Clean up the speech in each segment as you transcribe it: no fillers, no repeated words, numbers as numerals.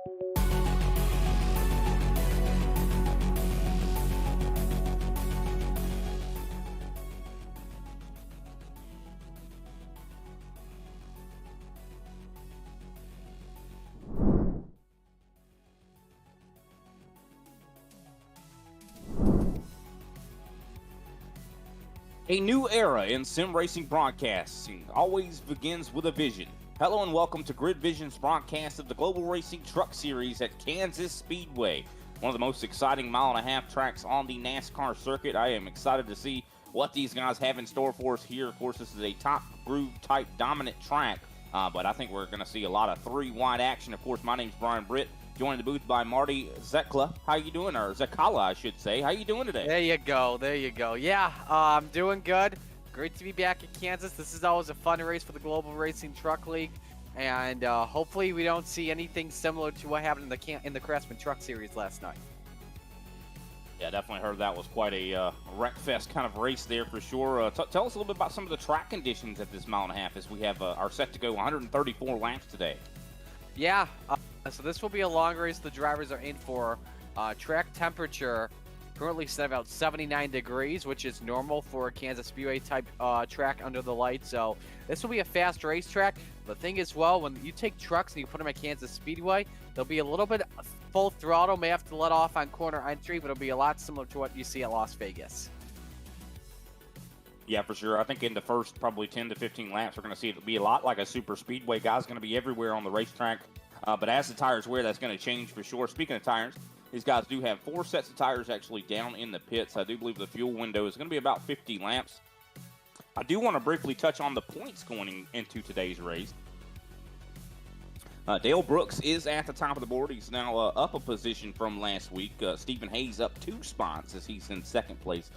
A new era in sim racing broadcasting always begins with a vision. Hello and welcome to Grid Vision's broadcast of the Global Racing Truck Series at Kansas Speedway, one of the most exciting mile-and-a-half tracks on the NASCAR circuit. I am excited to see what these guys have in store for us here. Of course, this is a top groove type dominant track, but I think we're going to see a lot of three-wide action. Of course, my name's Brian Britt. Joined in the booth by Marty Zekla. How you doing? Or Zekala, I should say. How you doing today? There you go. There you go. Yeah, I'm doing good. Great to be back at Kansas. This is always a fun race for the Global Racing Truck League. And hopefully we don't see anything similar to what happened in the Craftsman Truck Series last night. Yeah, definitely heard that was quite a wreck fest kind of race there for sure. Tell us a little bit about some of the track conditions at this mile and a half as we have are set to go 134 laps today. Yeah, so this will be a long race the drivers are in for. Track temperature currently set about 79 degrees, which is normal for a Kansas Speedway type track under the lights. So this will be a fast racetrack. The thing is, well, when you take trucks and you put them at Kansas Speedway, they'll be a little bit full throttle, may have to let off on corner entry, but it'll be a lot similar to what you see at Las Vegas. Yeah, for sure. I think in the first probably 10 to 15 laps, we're going to see it be a lot like a super speedway. Guys going to be everywhere on the racetrack. But as the tires wear, that's going to change for sure. Speaking of tires, these guys do have 4 sets of tires actually down in the pits. I do believe the fuel window is going to be about 50 laps. I do want to briefly touch on the points going into today's race. Dale Brooks is at the top of the board. He's now up a position from last week. Stephen Hayes up 2 spots as he's in second place.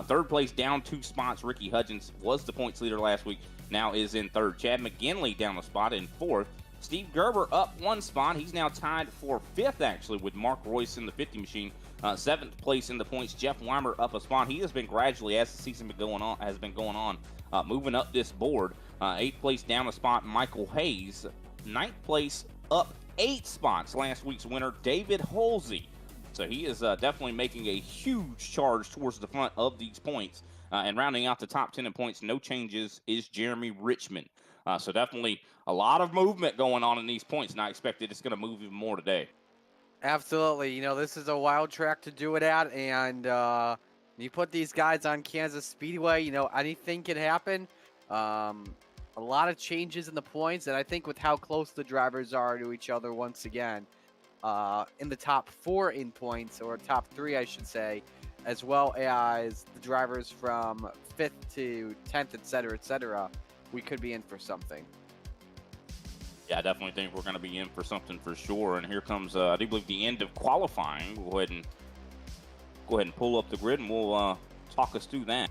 Third place down 2 spots. Ricky Hudgens was the points leader last week, now is in third. Chad McGinley down a spot in fourth. Steve Gerber up 1 spot. He's now tied for 5th, actually, with Mark Royce in the 50 machine. 7th place in the points. Jeff Weimer up a spot. He has been gradually, as the season has been going on, moving up this board. 8th place down a spot, Michael Hayes. 9th place up 8 spots. Last week's winner, David Holsey. So he is definitely making a huge charge towards the front of these points. And rounding out the top 10 in points, no changes, is Jeremy Richmond. So definitely a lot of movement going on in these points, and I expect it's going to move even more today. Absolutely. You know, this is a wild track to do it at, and you put these guys on Kansas Speedway, you know, anything can happen. A lot of changes in the points, and I think with how close the drivers are to each other once again, in the top 4 in points, or top 3, I should say, as well as the drivers from 5th to 10th, et cetera, we could be in for something. Yeah, I definitely think we're going to be in for something for sure. And here comes, I do believe, the end of qualifying. We'll go ahead and pull up the grid, and we'll talk us through that.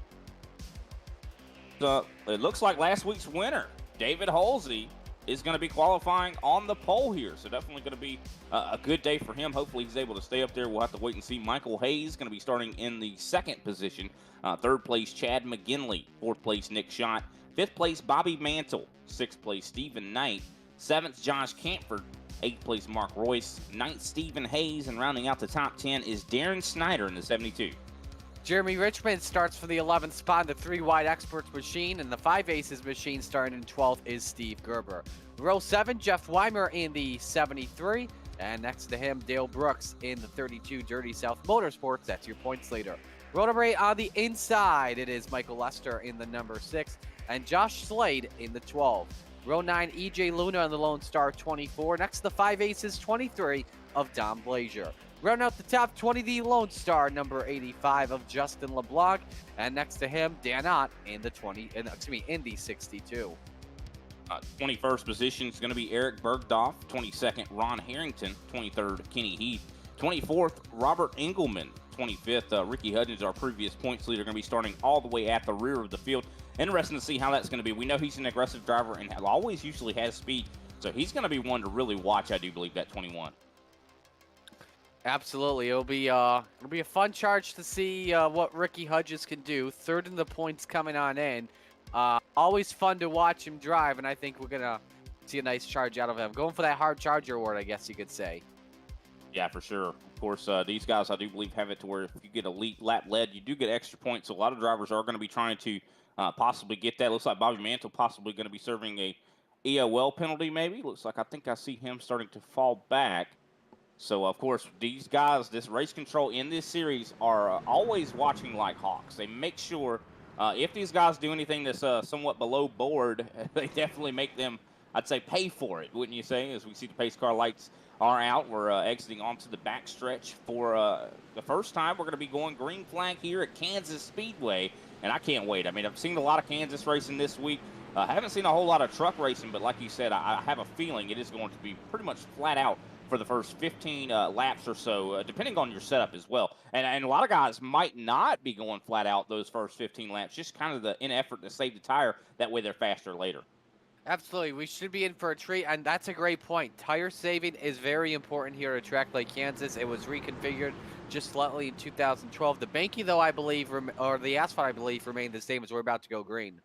It looks like last week's winner, David Halsey, is going to be qualifying on the pole here. So definitely going to be a good day for him. Hopefully he's able to stay up there. We'll have to wait and see. Michael Hayes going to be starting in the 2nd position. 3rd place, Chad McGinley. 4th place, Nick Schott. 5th place, Bobby Mantle. 6th place, Stephen Knight. 7th, Josh Campford. 8th place, Mark Royce. 9th, Stephen Hayes. And rounding out the top 10 is Darren Snyder in the 72. Jeremy Richmond starts for the 11th spot in the 3-wide experts machine, and the 5 aces machine starting in 12th is Steve Gerber. Row 7, Jeff Weimer in the 73, and next to him, Dale Brooks in the 32 Dirty South Motorsports. That's your points leader. Row number 8 on the inside, it is Michael Lester in the number 6, and Josh Slade in the 12. Row 9, EJ Luna in the Lone Star 24. Next to the 5 aces 23 of Dom Blazier. Round out the top 20, the Lone Star, number 85 of Justin LeBlanc. And next to him, Dan Ott in the in the 62. 21st position is going to be Eric Bergdorf. 22nd, Ron Harrington. 23rd, Kenny Heath. 24th, Robert Engelman. 25th, Ricky Hudgens, our previous points leader, going to be starting all the way at the rear of the field. Interesting to see how that's going to be. We know he's an aggressive driver and always usually has speed. So he's going to be one to really watch, I do believe, that 21. Absolutely. It'll be a fun charge to see what Ricky Hudgens can do. 3rd in the points coming on in. Always fun to watch him drive, and I think we're going to see a nice charge out of him. Going for that hard charger award, I guess you could say. Yeah, for sure. Of course, these guys, I do believe, have it to where if you get a lap led, you do get extra points. So a lot of drivers are going to be trying to possibly get that. Looks like Bobby Mantle possibly going to be serving a EOL penalty, maybe. Looks like I think I see him starting to fall back. So, of course, these guys, this race control in this series are always watching like hawks. They make sure if these guys do anything that's somewhat below board, they definitely make them, I'd say, pay for it, wouldn't you say? As we see the pace car lights are out, we're exiting onto the backstretch for the first time. We're going to be going green flag here at Kansas Speedway, and I can't wait. I mean, I've seen a lot of Kansas racing this week. I haven't seen a whole lot of truck racing, but like you said, I have a feeling it is going to be pretty much flat out for the first 15 laps or so, depending on your setup as well. And a lot of guys might not be going flat out those first 15 laps, just kind of in effort to save the tire. That way they're faster later. Absolutely. We should be in for a treat, and that's a great point. Tire saving is very important here at a track like Kansas. It was reconfigured just slightly in 2012. The banking, though, I believe, or the asphalt, I believe, remained the same as we're about to go green.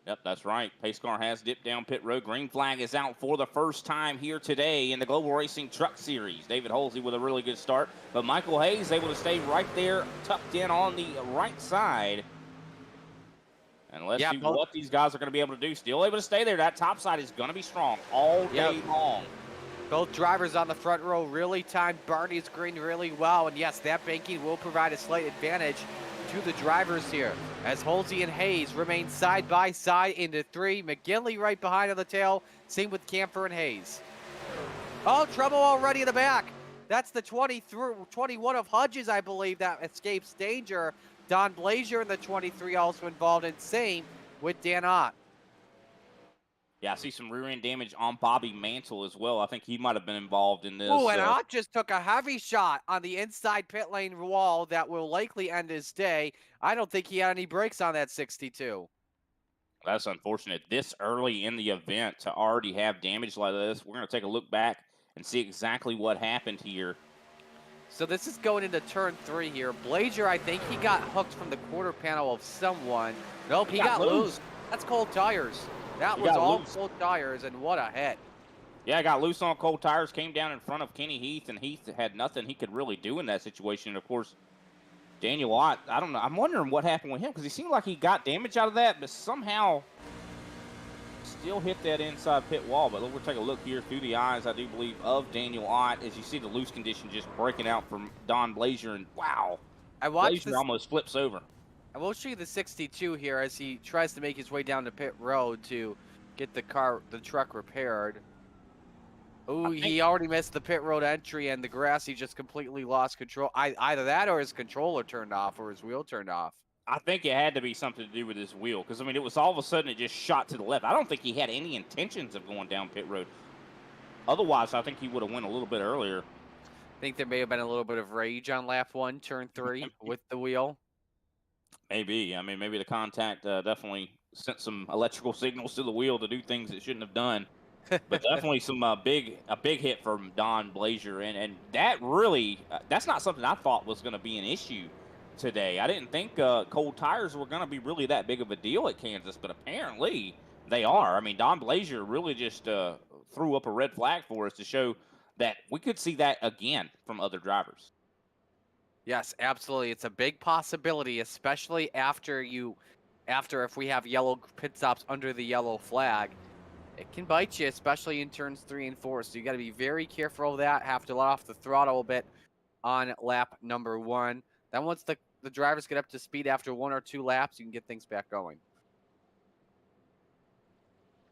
Yep, that's right. Pace car has dipped down pit road. Green flag is out for the first time here today in the Global Racing Truck Series. David Holsey with a really good start, but Michael Hayes able to stay right there, tucked in on the right side. And let's see what these guys are going to be able to do. Still able to stay there. That top side is going to be strong all day long. Both drivers on the front row really timed Barney's green really well. And yes, that banking will provide a slight advantage to the drivers here as Holsey and Hayes remain side by side into 3. McGinley right behind on the tail. Same with Camper and Hayes. Oh, trouble already in the back. That's the 21 of Hudges, I believe, that escapes danger. Don Blazier in the 23 also involved, and same with Dan Ott. Yeah, I see some rear end damage on Bobby Mantle as well. I think he might have been involved in this. Oh, and Ott just took a heavy shot on the inside pit lane wall that will likely end his day. I don't think he had any brakes on that 62. That's unfortunate. This early in the event to already have damage like this. We're going to take a look back and see exactly what happened here. So this is going into turn 3 here. Blazier, I think he got hooked from the quarter panel of someone. Nope, he got loose. That's cold tires. That was all cold tires, and what a hit. Yeah, got loose on cold tires, came down in front of Kenny Heath, and Heath had nothing he could really do in that situation. And, of course, Daniel Ott, I don't know. I'm wondering what happened with him because he seemed like he got damage out of that, but somehow still hit that inside pit wall. But we'll take a look here through the eyes, I do believe, of Daniel Ott as you see the loose condition just breaking out from Don Blazier. And, wow, Blazier almost flips over. I will show you the 62 here as he tries to make his way down to pit road to get the truck repaired. Oh, he already missed the pit road entry, and the grass, he just completely lost control. Either that or his controller turned off or his wheel turned off. I think it had to be something to do with his wheel because, I mean, it was all of a sudden it just shot to the left. I don't think he had any intentions of going down pit road. Otherwise, I think he would have went a little bit earlier. I think there may have been a little bit of rage on lap 1, turn 3 with the wheel. Maybe. I mean, maybe the contact definitely sent some electrical signals to the wheel to do things it shouldn't have done. But definitely a big hit from Don Blazier, and that really that's not something I thought was going to be an issue today. I didn't think cold tires were going to be really that big of a deal at Kansas, but apparently they are. I mean, Don Blazier really just threw up a red flag for us to show that we could see that again from other drivers. Yes, absolutely. It's a big possibility, especially after if we have yellow pit stops under the yellow flag. It can bite you, especially in turns 3 and 4. So you got to be very careful of that. Have to let off the throttle a bit on lap number 1. Then once the drivers get up to speed after 1 or 2 laps, you can get things back going.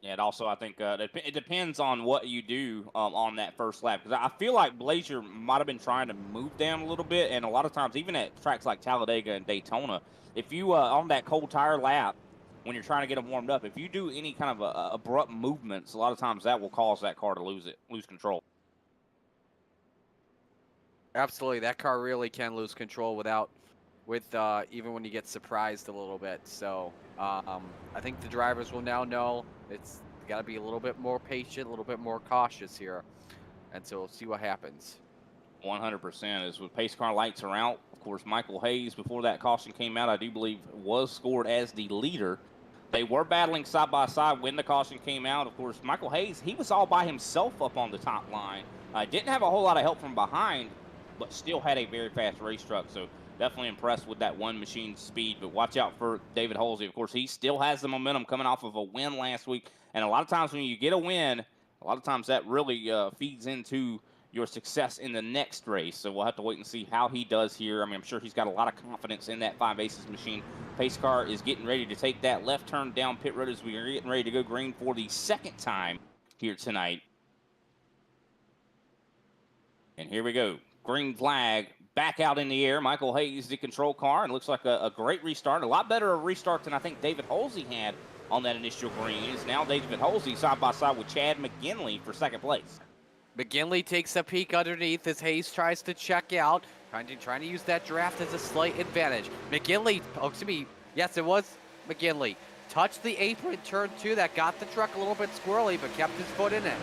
Yeah, and also I think it depends on what you do on that first lap. Because I feel like Blazier might have been trying to move them a little bit. And a lot of times, even at tracks like Talladega and Daytona, if you on that cold tire lap, when you're trying to get them warmed up, if you do any kind of abrupt movements, a lot of times that will cause that car to lose control. Absolutely, that car really can lose control even when you get surprised a little bit. So I think the drivers will now know it's got to be a little bit more patient, a little bit more cautious here, and so we'll see what happens. 100% is with pace car lights are out. Of course, Michael Hayes, before that caution came out, I do believe was scored as the leader. They were battling side by side when the caution came out. Of course, Michael Hayes, he was all by himself up on the top line. Didn't have a whole lot of help from behind, but still had a very fast race truck. So definitely impressed with that one machine's speed. But watch out for David Holsey. Of course, he still has the momentum coming off of a win last week. And a lot of times when you get a win, a lot of times that really feeds into your success in the next race. So we'll have to wait and see how he does here. I mean, I'm sure he's got a lot of confidence in that 5 aces machine. Pace car is getting ready to take that left turn down pit road as we are getting ready to go green for the second time here tonight. And here we go. Green flag back out in the air. Michael Hayes, the control car, and looks like a great restart. A lot better a restart than I think David Holsey had on that initial green. It's now David Holsey side by side with Chad McGinley for second place. McGinley takes a peek underneath as Hayes tries to check out, trying to use that draft as a slight advantage. McGinley, oh, excuse me, yes, it was McGinley. Touched the apron, turn 2, that got the truck a little bit squirrely, but kept his foot in it.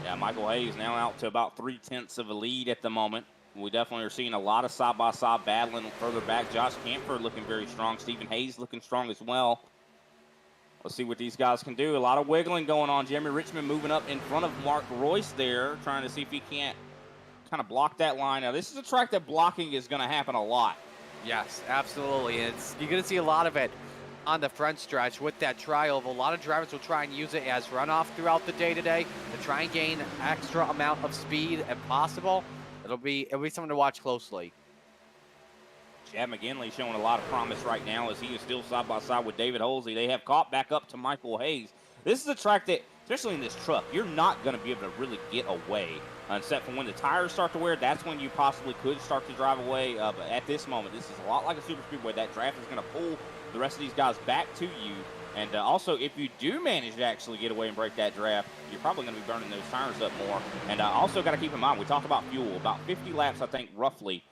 Yeah, Michael Hayes now out to about 3/10 of a lead at the moment. We definitely are seeing a lot of side-by-side battling further back. Josh Camphor looking very strong. Stephen Hayes looking strong as well. Let's see what these guys can do. A lot of wiggling going on. Jeremy Richmond moving up in front of Mark Royce there, trying to see if he can't kind of block that line. Now, this is a track that blocking is going to happen a lot. Yes, absolutely. You're going to see a lot of it on the front stretch with that tri-oval. A lot of drivers will try and use it as runoff throughout the day today to try and gain extra amount of speed if possible. It'll be something to watch closely. Chad McGinley showing a lot of promise right now as he is still side by side with David Holsey. They have caught back up to Michael Hayes. This is a track that, especially in this truck, you're not going to be able to really get away. Except for when the tires start to wear, that's when you possibly could start to drive away. But at this moment, this is a lot like a super speedway. That draft is going to pull the rest of these guys back to you. And also, if you do manage to actually get away and break that draft, you're probably going to be burning those tires up more. And also got to keep in mind, we talked about fuel, about 50 laps, I think, roughly.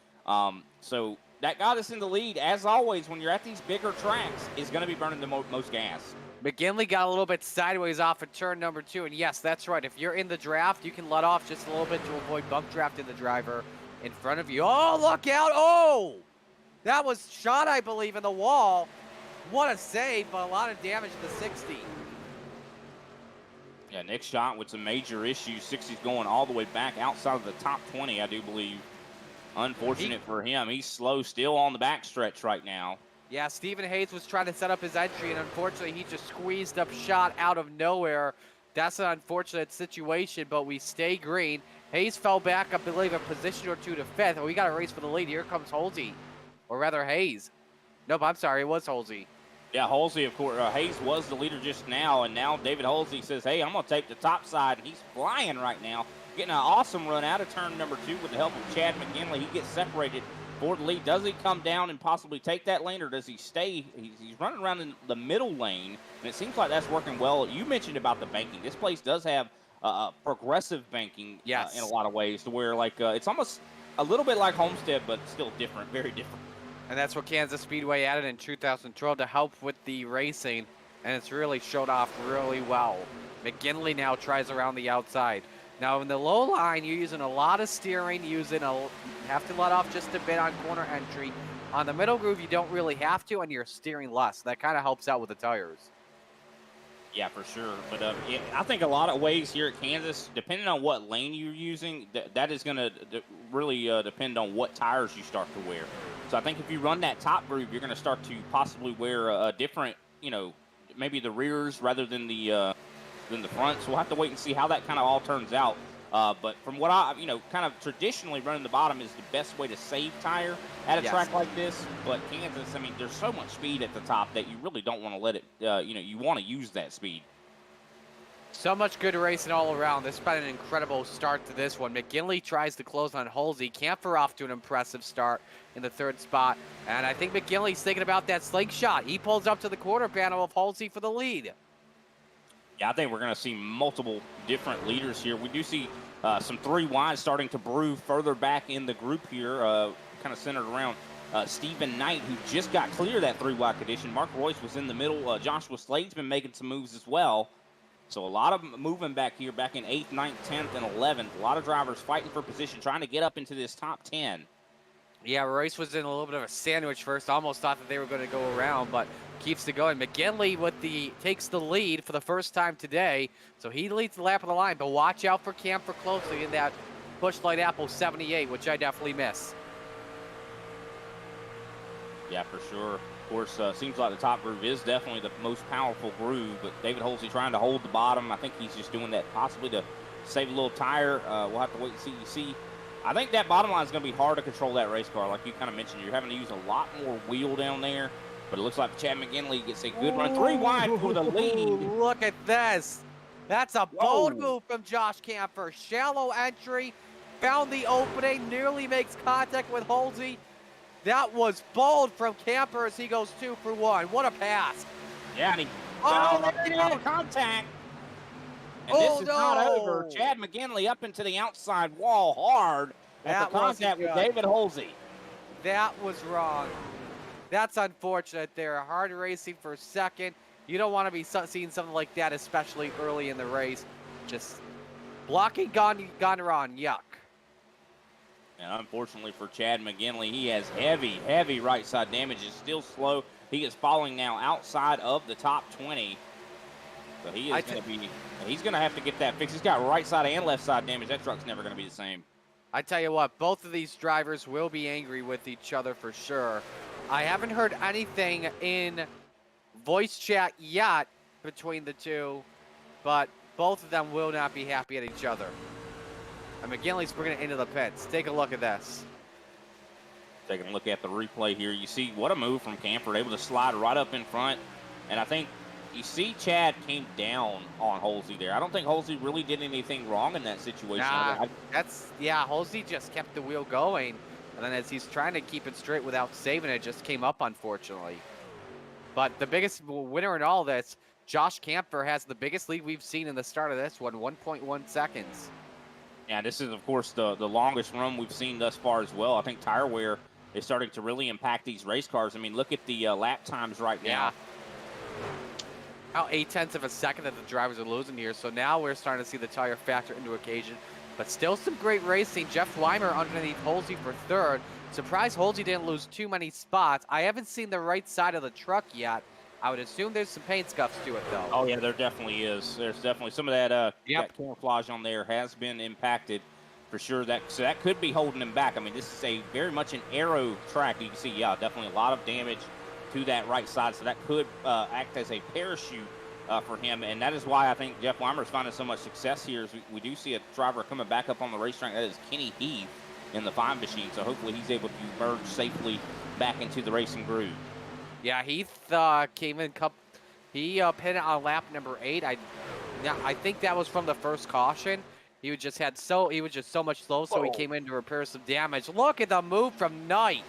So that guy that's in the lead, as always, when you're at these bigger tracks, is going to be burning the most gas. McGinley got a little bit sideways off of turn number 2, and yes, that's right. If you're in the draft, you can let off just a little bit to avoid bump drafting the driver in front of you. Oh, look out! Oh! That was shot, I believe, in the wall. What a save, but a lot of damage to the 60. Yeah, Nick shot with some major issues. 60's going all the way back outside of the top 20, I do believe. Unfortunate for him. He's slow still on the backstretch right now. Yeah, Stephen Hayes was trying to set up his entry, and unfortunately, he just squeezed up shot out of nowhere. That's an unfortunate situation, but we stay green. Hayes fell back, I believe, a position or 2 to 5th. Oh, we got a race for the lead. Here comes Holsey, or rather Hayes. Nope, I'm sorry, it was Holsey. Yeah, Holsey, of course. Hayes was the leader just now, and now David Holsey says, hey, I'm going to take the top side, and he's flying right now. Getting an awesome run out of turn number 2 with the help of Chad McGinley. He gets separated for the lead. Does he come down and possibly take that lane, or does he stay? He's running around in the middle lane, and it seems like that's working well. You mentioned about the banking. This place does have progressive banking yes. In a lot of ways, to where like it's almost a little bit like Homestead, but still different, very different. And that's what Kansas Speedway added in 2012 to help with the racing, and it's really showed off really well. McGinley now tries around the outside. Now in the low line, you're using a lot of steering, you have to let off just a bit on corner entry. On the middle groove, you don't really have to, and you're steering less. That kind of helps out with the tires. Yeah, for sure. But yeah, I think a lot of ways here at Kansas, depending on what lane you're using, that is going to really depend on what tires you start to wear. So I think if you run that top groove, you're going to start to possibly wear a different, maybe the rears rather than the front. So we'll have to wait and see how that kind of all turns out. But from what I, kind of traditionally running the bottom is the best way to save tire at a track like this. But Kansas, I mean, there's so much speed at the top that you really don't want to let it, you want to use that speed. So much good racing all around. This has been an incredible start to this one. McGinley tries to close on Holsey. Camphor off to an impressive start in the 3rd spot. And I think McGinley's thinking about that slingshot. He pulls up to the quarter panel of Holsey for the lead. Yeah, I think we're going to see multiple different leaders here. We do see some 3 wide starting to brew further back in the group here, kind of centered around Stephen Knight, who just got clear of that 3 wide condition. Mark Royce was in the middle. Joshua Slade's been making some moves as well. So a lot of moving back here, back in 8th, 9th, 10th, and 11th. A lot of drivers fighting for position, trying to get up into this top 10. Yeah, Royce was in a little bit of a sandwich first. Almost thought that they were going to go around, but keeps it going. McGinley takes the lead for the first time today, so he leads the lap of the line. But watch out for Camper closely in that Busch Light Apple 78, which I definitely miss. Yeah, for sure. Of course, seems like the top groove is definitely the most powerful groove, but David Holsey trying to hold the bottom. I think he's just doing that possibly to save a little tire. We'll have to wait and see. You see, I think that bottom line is going to be hard to control that race car. Like you kind of mentioned, you're having to use a lot more wheel down there, but it looks like Chad McGinley gets a good run. 3 wide for the lead. Look at this. That's a bold move from Josh Camper. Shallow entry, found the opening, nearly makes contact with Holsey. That was bold from Camper as he goes 2 for 1. What a pass. Yeah, and he Oh, contact. And this is not over. Chad McGinley up into the outside wall hard at the contact with David Holsey. That was wrong. That's unfortunate there. Hard racing for second. You don't want to be seeing something like that, especially early in the race. Just blocking gone wrong. Yuck. And unfortunately for Chad McGinley, he has heavy right side damage. It's still slow. He is falling now outside of the top 20. So he is he's going to have to get that fixed. He's got right side and left side damage. That truck's never going to be the same. I tell you what, both of these drivers will be angry with each other for sure. I haven't heard anything in voice chat yet between the two, but both of them will not be happy at each other. And McGinley's bringing it into the pits. Take a look at this. Taking a look at the replay here, you see what a move from Camper, able to slide right up in front. And I think you see Chad came down on Holsey there. I don't think Holsey really did anything wrong in that situation. Nah, Holsey just kept the wheel going. And then as he's trying to keep it straight without saving it, just came up, unfortunately. But the biggest winner in all this, Josh Camper has the biggest lead we've seen in the start of this one, 1.1 seconds. Yeah, this is, of course, the longest run we've seen thus far as well. I think tire wear is starting to really impact these race cars. I mean, look at the lap times right now. About 0.8 of a second that the drivers are losing here. So now we're starting to see the tire factor into occasion. But still some great racing. Jeff Weimer underneath Holsey for third. Surprised Holsey didn't lose too many spots. I haven't seen the right side of the truck yet. I would assume there's some paint scuffs to it, though. Oh, yeah, there definitely is. There's definitely some of that, that camouflage on there has been impacted for sure. So that could be holding him back. I mean, this is very much an aero track. You can see, yeah, definitely a lot of damage to that right side. So that could act as a parachute for him. And that is why I think Jeff Weimer is finding so much success here. Is we do see a driver coming back up on the racetrack. That is Kenny Heath in the 5 machine. So hopefully he's able to merge safely back into the racing groove. Yeah, Heath came in. He pit on lap number 8. I think that was from the first caution. He was just so much slow, so he came in to repair some damage. Look at the move from Knight.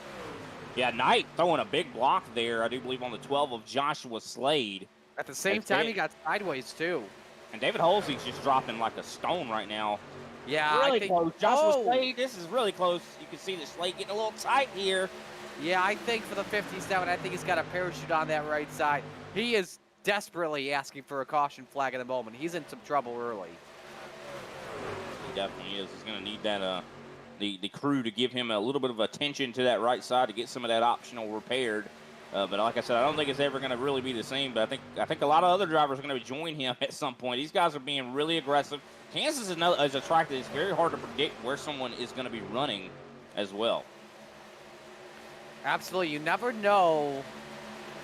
Yeah, Knight throwing a big block there. I do believe on the 12 of Joshua Slade. At the same time, he got sideways too. And David Holsey's just dropping like a stone right now. Yeah, really close. Joshua Slade, this is really close. You can see the Slade getting a little tight here. Yeah, I think for the 57, I think he's got a parachute on that right side. He is desperately asking for a caution flag at the moment. He's in some trouble early. He definitely is. He's going to need that the crew to give him a little bit of attention to that right side to get some of that optional repaired. But like I said, I don't think it's ever going to really be the same. But I think a lot of other drivers are going to join him at some point. These guys are being really aggressive. Kansas is a track that is very hard to predict where someone is going to be running as well. Absolutely, you never know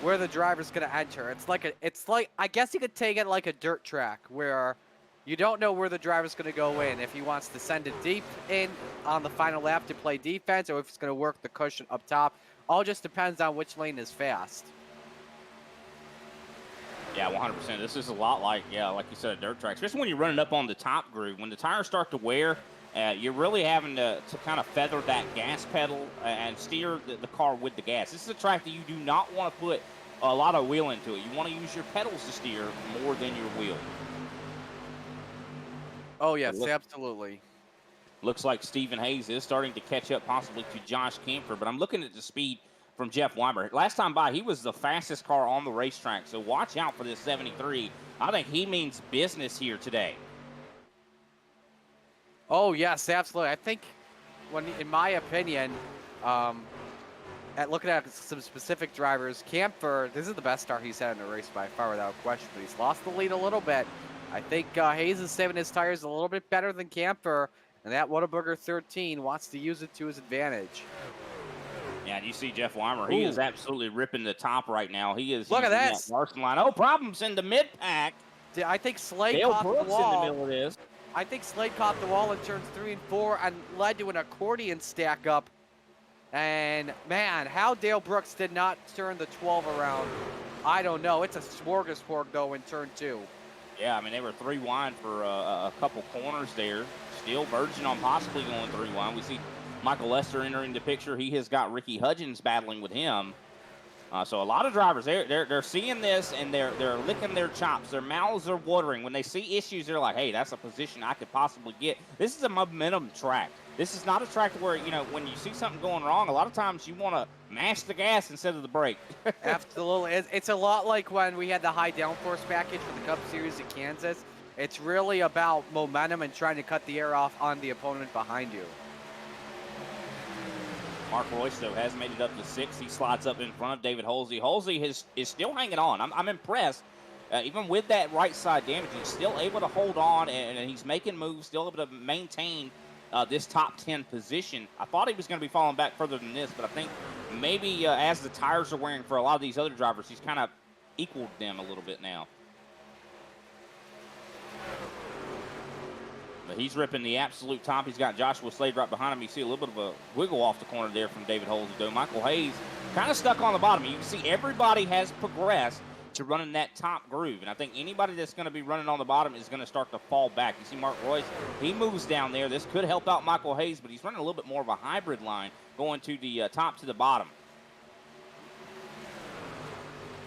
where the driver's going to enter. It's like I guess you could take it like a dirt track where you don't know where the driver's going to go in. If he wants to send it deep in on the final lap to play defense, or if he's going to work the cushion up top. All just depends on which lane is fast. Yeah, 100%. This is a lot like you said, a dirt track, especially when you're running up on the top groove. When the tires start to wear, you're really having to kind of feather that gas pedal and steer the car with the gas. This is a track that you do not want to put a lot of wheel into it. You want to use your pedals to steer more than your wheel. Oh, yes, absolutely. Looks like Stephen Hayes is starting to catch up possibly to Josh Camper, but I'm looking at the speed from Jeff Weimer. Last time by, he was the fastest car on the racetrack, so watch out for this 73. I think he means business here today. Oh, yes, absolutely. I think, in my opinion, At looking at some specific drivers, Camphor, this is the best start he's had in a race by far without question, but he's lost the lead a little bit. I think Hayes is saving his tires a little bit better than Camphor, and that Whataburger 13 wants to use it to his advantage. Yeah, and you see Jeff Weimer, he is absolutely ripping the top right now. He is. Look at that this. Larson line. Oh, problems in the mid-pack. I think Slade Dale caught Brooks the wall. in the middle of this. I think Slade caught the wall in turns 3 and 4 and led to an accordion stack up. And man, how Dale Brooks did not turn the 12 around, I don't know. It's a smorgasbord though in turn 2. Yeah, I mean, they were 3 wide for a couple corners there. Still verging on possibly going 3 wide. We see Michael Lester entering the picture. He has got Ricky Hudgens battling with him. So a lot of drivers, they're seeing this and they're licking their chops. Their mouths are watering. When they see issues, they're like, hey, that's a position I could possibly get. This is a momentum track. This is not a track where, you know, when you see something going wrong, a lot of times you want to mash the gas instead of the brake. Absolutely. It's a lot like when we had the high downforce package for the Cup Series at Kansas. It's really about momentum and trying to cut the air off on the opponent behind you. Mark Royce, though, has made it up to 6. He slides up in front of David Holsey. Holsey is still hanging on. I'm impressed. Even with that right side damage, he's still able to hold on, and he's making moves, still able to maintain this top 10 position. I thought he was going to be falling back further than this, but I think maybe as the tires are wearing for a lot of these other drivers, he's kind of equaled them a little bit now. But he's ripping the absolute top. He's got Joshua Slade right behind him. You see a little bit of a wiggle off the corner there from David Holsey, though. Michael Hayes kind of stuck on the bottom. You can see everybody has progressed to running that top groove. And I think anybody that's going to be running on the bottom is going to start to fall back. You see Mark Royce, he moves down there. This could help out Michael Hayes, but he's running a little bit more of a hybrid line going to the top to the bottom.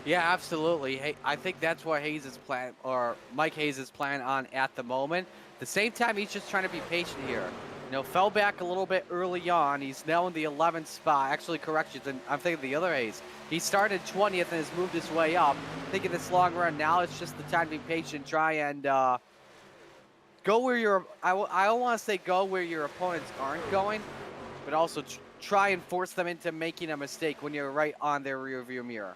Yeah, absolutely. Hey, I think that's what Hayes is plan, or Mike Hayes is planning on at the moment. At the same time, he's just trying to be patient here. You know, fell back a little bit early on. He's now in the 11th spot. Actually, corrections, and I'm thinking the other Hayes. He started 20th and has moved his way up. Thinking this long run now, it's just the time to be patient. Try and go where your I don't want to say go where your opponents aren't going, but also try and force them into making a mistake when you're right on their rearview mirror.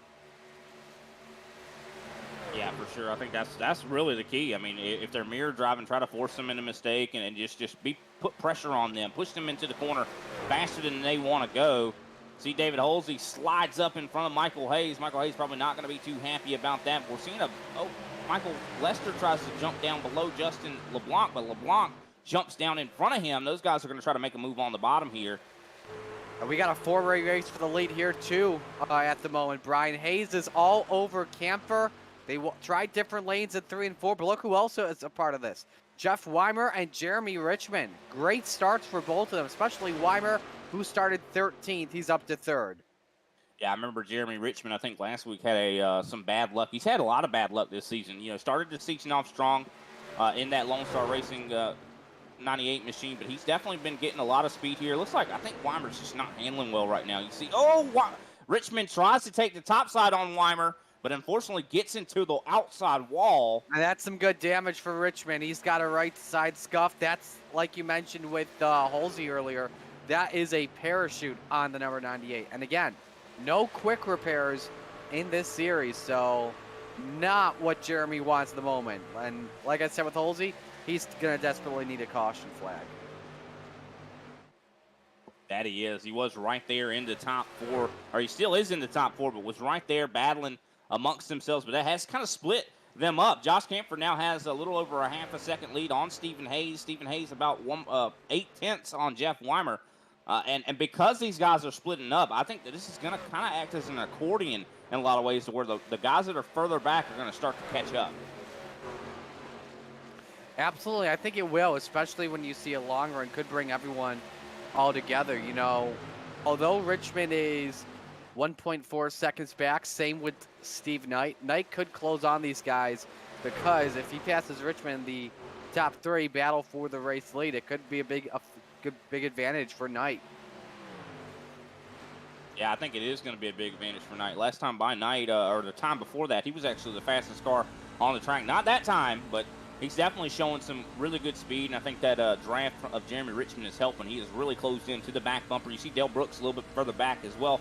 Yeah, for sure. I think that's really the key. I mean, if they're mirror driving, try to force them into mistake and just put pressure on them, push them into the corner faster than they want to go. See David Holsey slides up in front of Michael Hayes. Michael Hayes probably not going to be too happy about that. We're seeing Michael Lester tries to jump down below Justin LeBlanc, but LeBlanc jumps down in front of him. Those guys are going to try to make a move on the bottom here. We got a 4-way race for the lead here, too, at the moment. Brian Hayes is all over Camphor. They tried different lanes at 3 and 4, but look who else is a part of this. Jeff Weimer and Jeremy Richmond. Great starts for both of them, especially Weimer, who started 13th. He's up to 3rd. Yeah, I remember Jeremy Richmond, I think last week had some bad luck. He's had a lot of bad luck this season. You know, started the season off strong in that Lone Star Racing 98 machine, but he's definitely been getting a lot of speed here. Looks like I think Weimer's just not handling well right now. You see, Richmond tries to take the top side on Weimer, but unfortunately gets into the outside wall. And that's some good damage for Richmond. He's got a right side scuff. That's, like you mentioned with Holsey earlier, that is a parachute on the number 98. And again, no quick repairs in this series, so not what Jeremy wants at the moment. And like I said with Holsey, he's going to desperately need a caution flag. That he is. He was right there in the top 4, or he still is in the top 4, but was right there battling amongst themselves. But that has kind of split them up. Josh Camphor now has a little over a half a second lead on Stephen Hayes. Stephen Hayes about 8/10 on Jeff Weimer. And because these guys are splitting up, I think that this is going to kind of act as an accordion in a lot of ways to where the guys that are further back are going to start to catch up. Absolutely. I think it will, especially when you see a long run could bring everyone all together. You know, although Richmond is 1.4 seconds back, same with Steve Knight. Knight could close on these guys because if he passes Richmond, the top 3 battle for the race lead. It could be a big advantage for Knight. Yeah, I think it is going to be a big advantage for Knight. Last time by Knight, or the time before that, he was actually the fastest car on the track. Not that time, but He's definitely showing some really good speed, and I think that draft of Jeremy Richmond is helping. He is really closed in to the back bumper. You see Dale Brooks a little bit further back as well,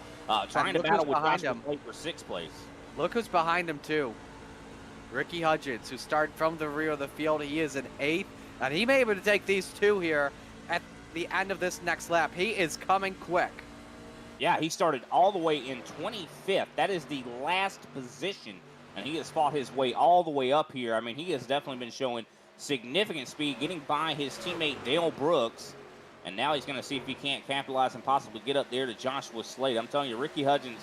trying to look who's battle with behind Joshua him. Slade for 6th place. Look who's behind him, too. Ricky Hudgens, who started from the rear of the field. He is in 8th, and he may be able to take these two here at the end of this next lap. He is coming quick. Yeah, he started all the way in 25th. That is the last position, and he has fought his way all the way up here. I mean, he has definitely been showing significant speed, getting by his teammate Dale Brooks, and now he's going to see if he can't capitalize and possibly get up there to Joshua Slade. I'm telling you, Ricky Hudgens,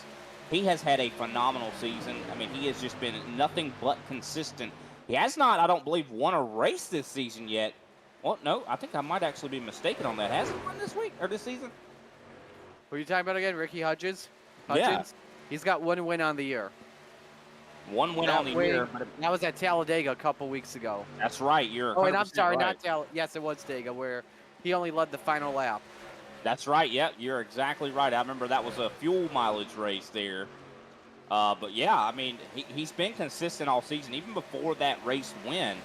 he has had a phenomenal season. I mean, he has just been nothing but consistent. He has not, I don't believe, won a race this season yet. Well, no, I think I might actually be mistaken on that. Has he won this week or this season? Who are you talking about again? Ricky Hudgens? Yeah. He's got one win on the year. One win on the year. That was at Talladega a couple weeks ago. That's right. You're Oh, and I'm sorry, right. not Talladega. Yes, it was Dega, where he only led the final lap. That's right. Yep, you're exactly right. I remember that was a fuel mileage race there. But yeah, I mean, he's been consistent all season. Even before that race win,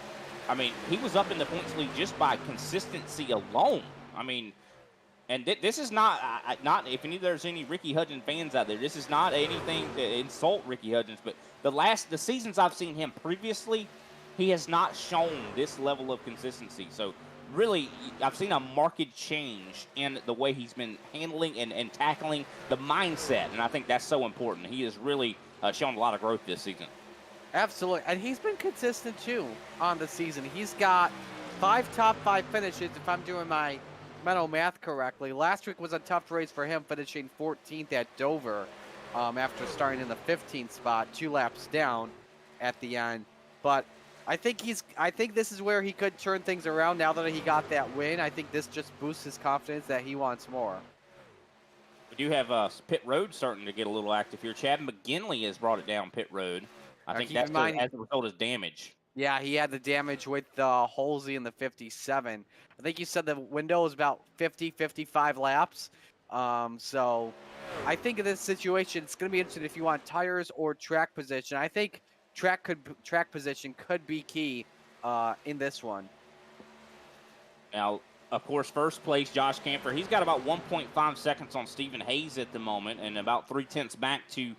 I mean, he was up in the points lead just by consistency alone. I mean, and this is not if there's any Ricky Hudgens fans out there, this is not anything to insult Ricky Hudgens, but the seasons I've seen him previously, he has not shown this level of consistency. So really, I've seen a marked change in the way he's been handling and tackling the mindset, and I think that's so important. He has really shown a lot of growth this season. Absolutely, and he's been consistent too on the season. He's got 5 top 5 finishes, if I'm doing my mental math correctly. Last week was a tough race for him, finishing 14th at Dover after starting in the 15th spot, 2 laps down at the end. But I think this is where he could turn things around now that he got that win. I think this just boosts his confidence that he wants more. We do have pit road starting to get a little active here. Chad McGinley has brought it down pit road. I think that's as a result of damage. Yeah, he had the damage with Halsey in the 57. I think you said the window is about 50, 55 laps. So I think in this situation, it's going to be interesting if you want tires or track position. I think track position could be key in this one. Now, of course, first place, Josh Camper. He's got about 1.5 seconds on Stephen Hayes at the moment and about 0.3 back to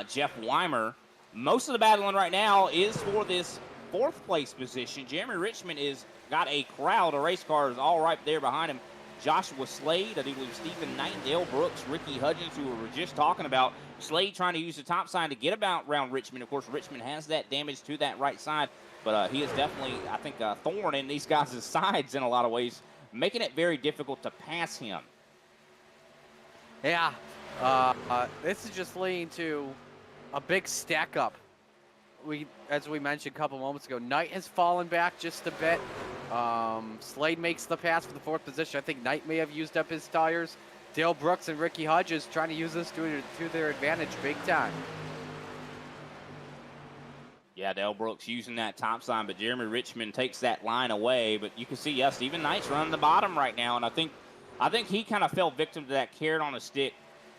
Jeff Weimer. Most of the battling right now is for this 4th place position. Jeremy Richmond is got a crowd of race cars all right there behind him. Joshua Slade, I do believe Stephen Knight, Dale Brooks, Ricky Hudgens, who we were just talking about. Slade trying to use the top sign to get around Richmond. Of course, Richmond has that damage to that right side, but he is definitely, I think, a thorn in these guys' sides in a lot of ways, making it very difficult to pass him. Yeah, this is just leading to a big stack up. As we mentioned a couple moments ago, Knight has fallen back just a bit. Slade makes the pass for the 4th position. I think Knight may have used up his tires. Dale Brooks and Ricky Hudgens trying to use this to their advantage big time. Yeah, Dale Brooks using that top sign, but Jeremy Richmond takes that line away. But you can see, yes, Stephen Knight's running the bottom right now, and I think he kind of fell victim to that carrot on a stick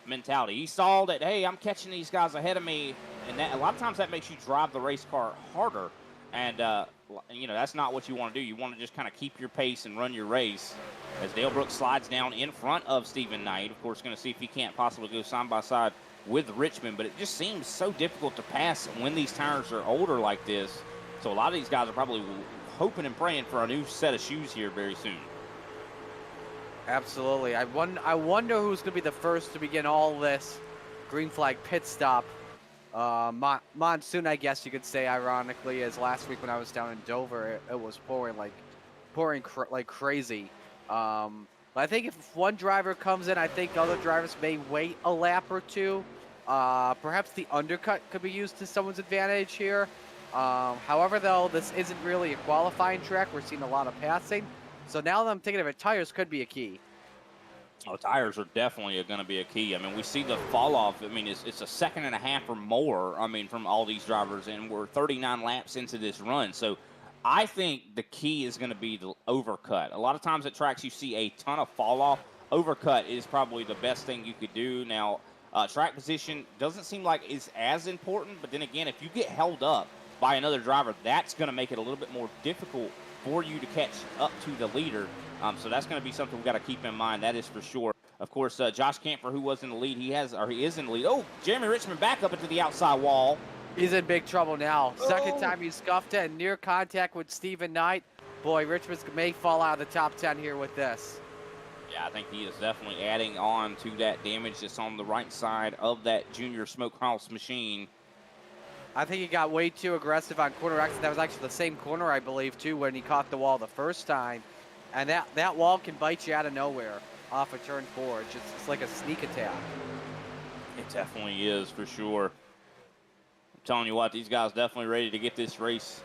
mentality. He saw that, hey, I'm catching these guys ahead of me, and that, a lot of times that makes you drive the race car harder, and that's not what you want to do. You want to just kind of keep your pace and run your race. As Dale Brooks slides down in front of Stephen Knight, of course, going to see if he can't possibly go side by side with Richmond, but it just seems so difficult to pass when these tires are older like this. So a lot of these guys are probably hoping and praying for a new set of shoes here very soon. Absolutely. I wonder who's going to be the first to begin all this green flag pit stop. Monsoon, I guess you could say, ironically, as last week when I was down in Dover, it was pouring like crazy. But I think if one driver comes in, I think other drivers may wait a lap or two. Perhaps the undercut could be used to someone's advantage here. However, though, this isn't really a qualifying track. We're seeing a lot of passing. So now that I'm thinking of it, tires could be a key. Oh, tires are definitely going to be a key. I mean, we see the fall off. I mean, it's a second and a half or more, I mean, from all these drivers, and we're 39 laps into this run. So I think the key is going to be the overcut. A lot of times at tracks you see a ton of fall off. Overcut is probably the best thing you could do. Now, track position doesn't seem like it's as important, but then again, if you get held up, by another driver, that's going to make it a little bit more difficult for you to catch up to the leader. So that's going to be something we've got to keep in mind. That is for sure. Of course, Josh Camper, who was in the lead, he is in the lead. Oh, Jeremy Richmond back up into the outside wall. He's in big trouble now. Second Oh. time he scuffed it, and near contact with Stephen Knight. Boy, Richmond may fall out of the top 10 here with this. Yeah, I think he is definitely adding on to that damage that's on the right side of that Junior Smokehouse machine. I think he got way too aggressive on corner exit. That was actually the same corner, I believe, too, when he caught the wall the first time. And that wall can bite you out of nowhere off of turn 4. It's like a sneak attack. It definitely is, for sure. I'm telling you what, these guys definitely ready to get this race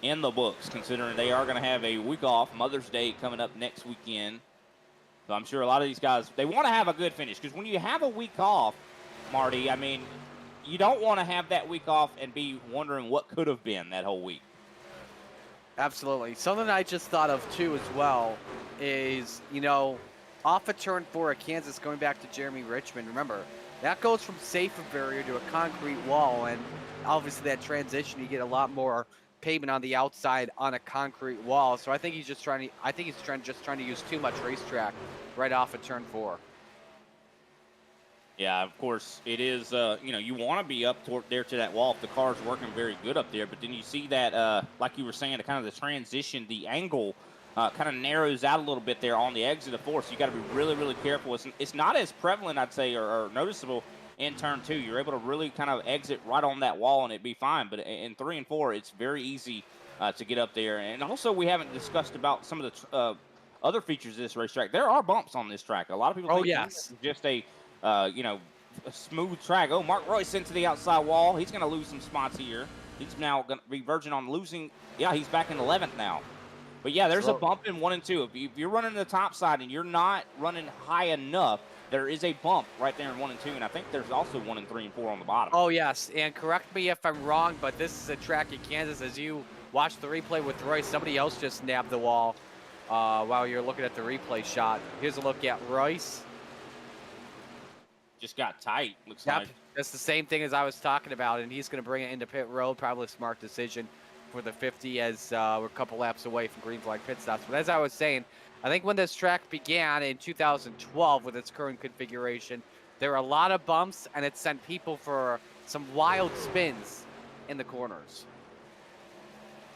in the books, considering they are going to have a week off. Mother's Day coming up next weekend. So I'm sure a lot of these guys, they want to have a good finish, because when you have a week off, Marty, I mean, you don't want to have that week off and be wondering what could have been that whole week. Absolutely. Something I just thought of, too, as well, is, off of turn 4 at Kansas, going back to Jeremy Richmond, remember, that goes from safer barrier to a concrete wall, and obviously that transition, you get a lot more pavement on the outside on a concrete wall. So I think he's just trying to use too much racetrack right off of turn 4. Yeah, of course, it is, you want to be up there to that wall if the car's working very good up there. But then you see that, like you were saying, kind of the transition, the angle kind of narrows out a little bit there on the exit of 4. So you got to be really, really careful. It's not as prevalent, I'd say, or noticeable in turn 2. You're able to really kind of exit right on that wall and it'd be fine. But in 3 and 4, it's very easy to get up there. And also, we haven't discussed about some of the other features of this racetrack. There are bumps on this track. A lot of people think it's just a smooth track. Oh, Mark Royce into the outside wall. He's going to lose some spots here. He's now going to be verging on losing. Yeah, he's back in 11th now. But yeah, there's a bump in 1 and 2. If you're running the top side and you're not running high enough, there is a bump right there in 1 and 2. And I think there's also 1 and 3 and 4 on the bottom. Oh, yes. And correct me if I'm wrong, but this is a track in Kansas. As you watch the replay with Royce, somebody else just nabbed the wall while you're looking at the replay shot. Here's a look at Royce. Just got tight, looks like. That's the same thing as I was talking about, and he's going to bring it into pit road. Probably a smart decision for the 50 as we're a couple laps away from green flag pit stops. But as I was saying, I think when this track began in 2012 with its current configuration, there were a lot of bumps, and it sent people for some wild spins in the corners.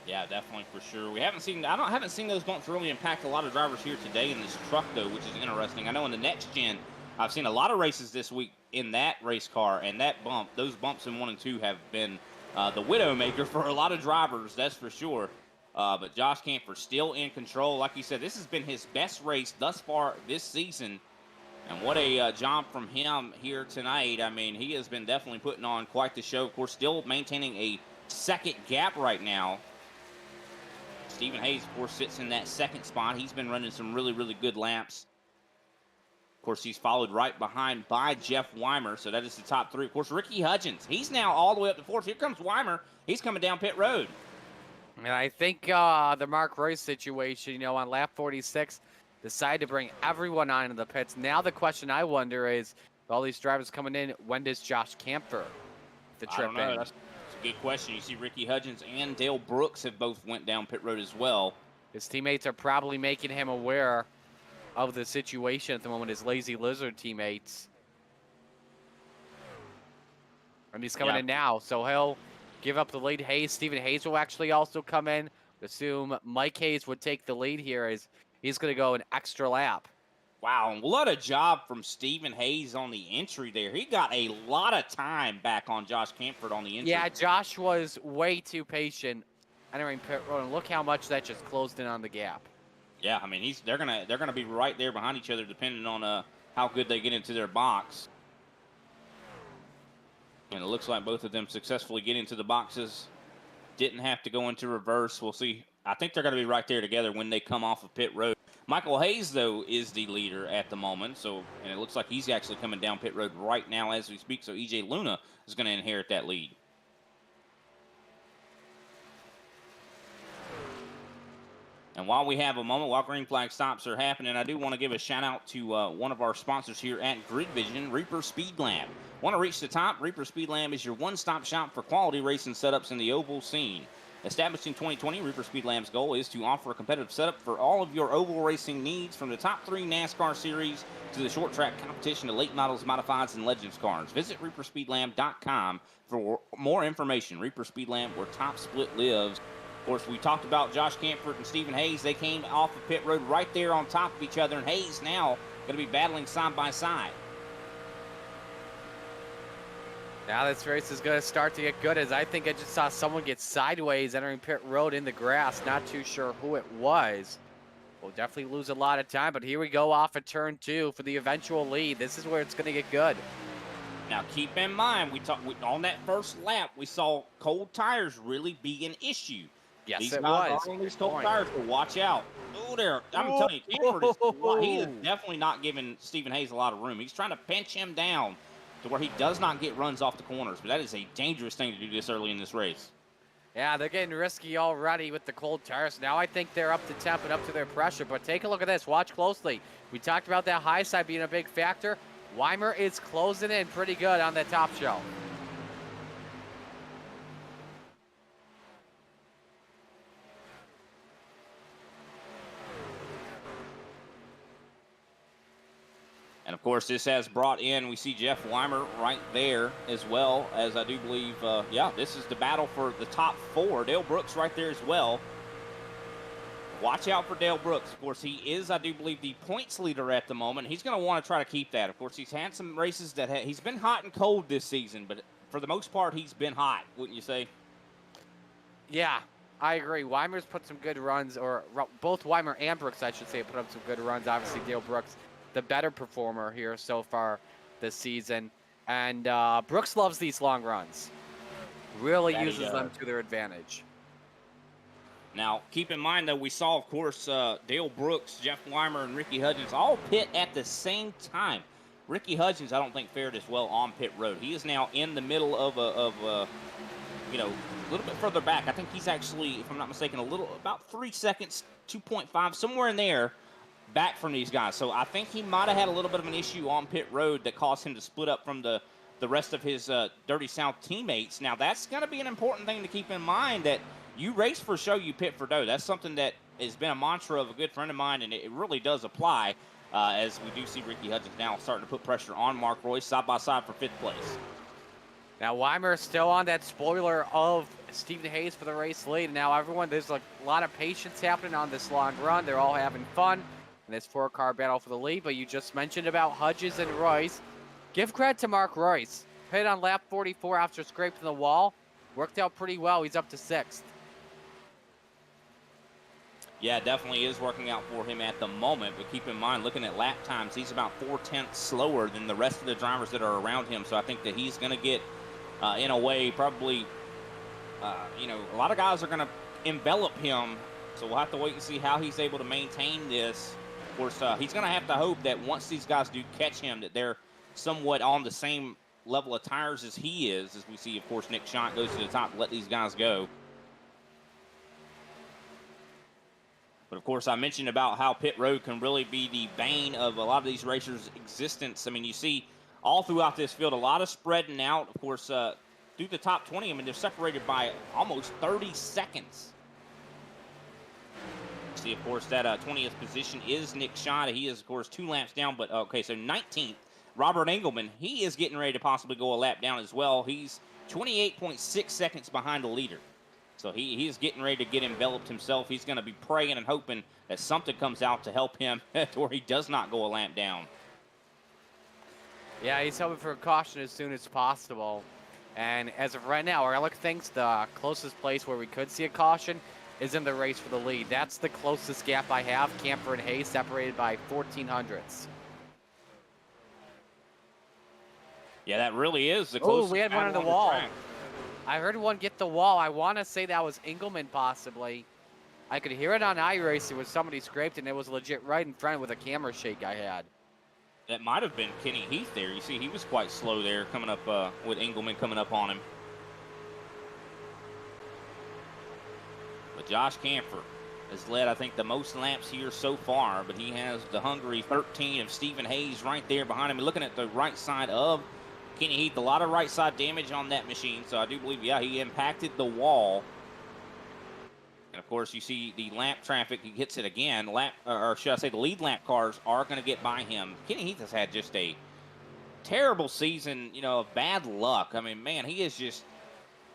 Yeah, definitely, for sure. I haven't seen those bumps really impact a lot of drivers here today in this truck, though, which is interesting. I know in the next gen, I've seen a lot of races this week in that race car, and those bumps in 1 and 2 have been the widowmaker for a lot of drivers, that's for sure. But Josh Camper still in control. Like you said, this has been his best race thus far this season. And what a job from him here tonight. I mean, he has been definitely putting on quite the show. Of course, still maintaining a second gap right now. Stephen Hayes, of course, sits in that second spot. He's been running some really, really good laps. Of course, he's followed right behind by Jeff Weimer, so that is the top 3. Of course, Ricky Hudgens, he's now all the way up to 4th. Here comes Weimer. He's coming down pit road. And I think the Mark Royce situation, on lap 46, decided to bring everyone on into the pits. Now the question I wonder is, with all these drivers coming in, when does Josh Camper the trip in? That's a good question. You see Ricky Hudgens and Dale Brooks have both went down pit road as well. His teammates are probably making him aware of the situation at the moment, his Lazy Lizard teammates. And he's coming in now, so he'll give up the lead. Hayes, Stephen Hayes will actually also come in. Assume Mike Hayes would take the lead here as he's going to go an extra lap. Wow, and what a job from Stephen Hayes on the entry there. He got a lot of time back on Josh Camford on the entry. Yeah, Josh was way too patient entering pit road, and look how much that just closed in on the gap. Yeah, I mean, they're gonna be right there behind each other, depending on how good they get into their box. And it looks like both of them successfully get into the boxes. Didn't have to go into reverse. We'll see. I think they're gonna be right there together when they come off of pit road. Michael Hayes, though, is the leader at the moment. And it looks like he's actually coming down pit road right now as we speak. So EJ Luna is gonna inherit that lead. And while we have a moment, while green flag stops are happening, I do want to give a shout out to one of our sponsors here at Grid Vision, Reaper Speed Lab. Want to reach the top? Reaper Speed Lab is your one-stop shop for quality racing setups in the oval scene. Established in 2020, Reaper Speed Lab's goal is to offer a competitive setup for all of your oval racing needs, from the top 3 NASCAR series to the short track competition to late models, modifieds, and legends cars. Visit ReaperSpeedLab.com for more information. Reaper Speed Lab, where top split lives. Of course, we talked about Josh Camford and Stephen Hayes. They came off of pit road right there on top of each other, and Hayes now going to be battling side by side. Now this race is going to start to get good, as I think I just saw someone get sideways entering pit road in the grass. Not too sure who it was. We'll definitely lose a lot of time, but here we go off of turn 2 for the eventual lead. This is where it's going to get good. Now, keep in mind, on that first lap, we saw cold tires really be an issue. Yes, These it guys was. are on these cold tires, so watch out. Oh, there. I'm telling you, Camford he is definitely not giving Stephen Hayes a lot of room. He's trying to pinch him down to where he does not get runs off the corners, but that is a dangerous thing to do this early in this race. Yeah, they're getting risky already with the cold tires. Now I think they're up to temp and up to their pressure, but take a look at this. Watch closely. We talked about that high side being a big factor. Weimer is closing in pretty good on the top shelf. And, of course, this has brought in, we see Jeff Weimer right there, as well as I do believe, this is the battle for the top 4. Dale Brooks right there as well. Watch out for Dale Brooks. Of course, he is, I do believe, the points leader at the moment. He's going to want to try to keep that. Of course, he's had some races that he's been hot and cold this season, but for the most part, he's been hot, wouldn't you say? Yeah, I agree. Weimer's put some good runs, or both Weimer and Brooks, I should say, put up some good runs. Obviously, Dale Brooks, the better performer here so far this season. And Brooks loves these long runs. Really uses them to their advantage. Now, keep in mind, though, we saw, of course, Dale Brooks, Jeff Weimer, and Ricky Hudgens all pit at the same time. Ricky Hudgens, I don't think, fared as well on pit road. He is now in the middle of a little bit further back. I think he's actually, if I'm not mistaken, about 3 seconds, 2.5, somewhere in there, back from these guys. So I think he might have had a little bit of an issue on pit road that caused him to split up from the rest of his Dirty South teammates. Now, that's going to be an important thing to keep in mind, that you race for show, you pit for dough. That's something that has been a mantra of a good friend of mine, and it really does apply, as we do see Ricky Hudgens now starting to put pressure on Mark Royce side by side for 5th place. Now, Weimer is still on that spoiler of Stephen Hayes for the race lead. Now, everyone, there's a lot of patience happening on this long run. They're all having fun in this 4-car battle for the lead, but you just mentioned about Hudgens and Royce. Give credit to Mark Royce. Hit on lap 44 after scraping the wall. Worked out pretty well. He's up to 6th. Yeah, it definitely is working out for him at the moment, but keep in mind, looking at lap times, he's about 4/10 slower than the rest of the drivers that are around him, so I think that he's going to get, in a way, probably, a lot of guys are going to envelop him, so we'll have to wait and see how he's able to maintain this. Of course, he's going to have to hope that once these guys do catch him, that they're somewhat on the same level of tires as he is, as we see, of course, Nick Schott goes to the top to let these guys go. But, of course, I mentioned about how pit road can really be the bane of a lot of these racers' existence. I mean, you see all throughout this field a lot of spreading out. Of course, through the top 20, I mean, they're separated by almost 30 seconds. See, of course, that 20th position is Nick Schott. He is, of course, 2 laps down. But, okay, so 19th, Robert Engelman. He is getting ready to possibly go a lap down as well. He's 28.6 seconds behind the leader. So he's getting ready to get enveloped himself. He's going to be praying and hoping that something comes out to help him to where he does not go a lap down. Yeah, he's hoping for a caution as soon as possible. And as of right now, Ehrlich thinks the closest place where we could see a caution is in the race for the lead. That's the closest gap I have. Camper and Hayes separated by 0.14 Yeah, that really is the closest. Oh, we had one on the wall. I heard one get the wall. I want to say that was Engelman possibly. I could hear it on iRacing when somebody scraped it, and it was legit right in front with a camera shake I had. That might have been Kenny Heath there. You see, he was quite slow there coming up with Engelman coming up on him. But Josh Camford, has led, I think, the most laps here so far, but he has the hungry 13 of Stephen Hayes right there behind him. And looking at the right side of Kenny Heath, a lot of right side damage on that machine. So I do believe, yeah, he impacted the wall. And of course, you see the lap traffic. He hits it again. Or should I say, the lead lap cars are going to get by him. Kenny Heath has had just a terrible season, you know, of bad luck. I mean, man, he is just.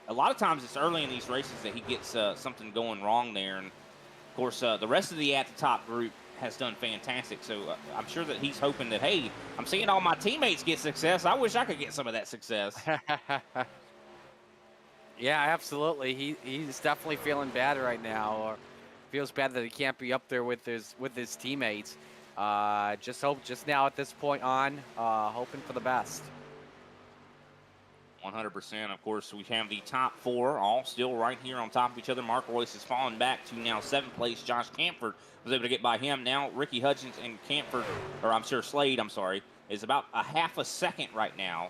A lot of times it's early in these races that he gets something going wrong there. And of course, the rest of the at the top group has done fantastic. So I'm sure that he's hoping that, hey, I'm seeing all my teammates get success. I wish I could get some of that success. Yeah, absolutely. He's definitely feeling bad right now, or feels bad that he can't be up there with his teammates. Just now at this point on, hoping for the best. 100%. Of course, we have the top four all still right here on top of each other. Mark Royce has fallen back to now 7th place. Josh Camford was able to get by him. Now Ricky Hudgens and Slade, is about a half a second right now.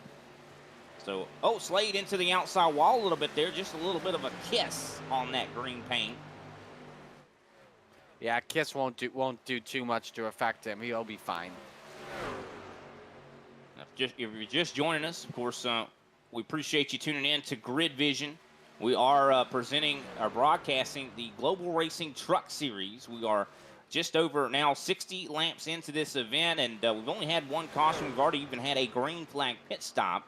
So, Slade into the outside wall a little bit there. Just a little bit of a kiss on that green paint. Yeah, kiss won't do too much to affect him. He'll be fine. If you're just joining us, of course, we appreciate you tuning in to Grid Vision. We are broadcasting the Global Racing Truck Series. We are just over now 60 laps into this event, and we've only had one caution. We've already even had a green flag pit stop,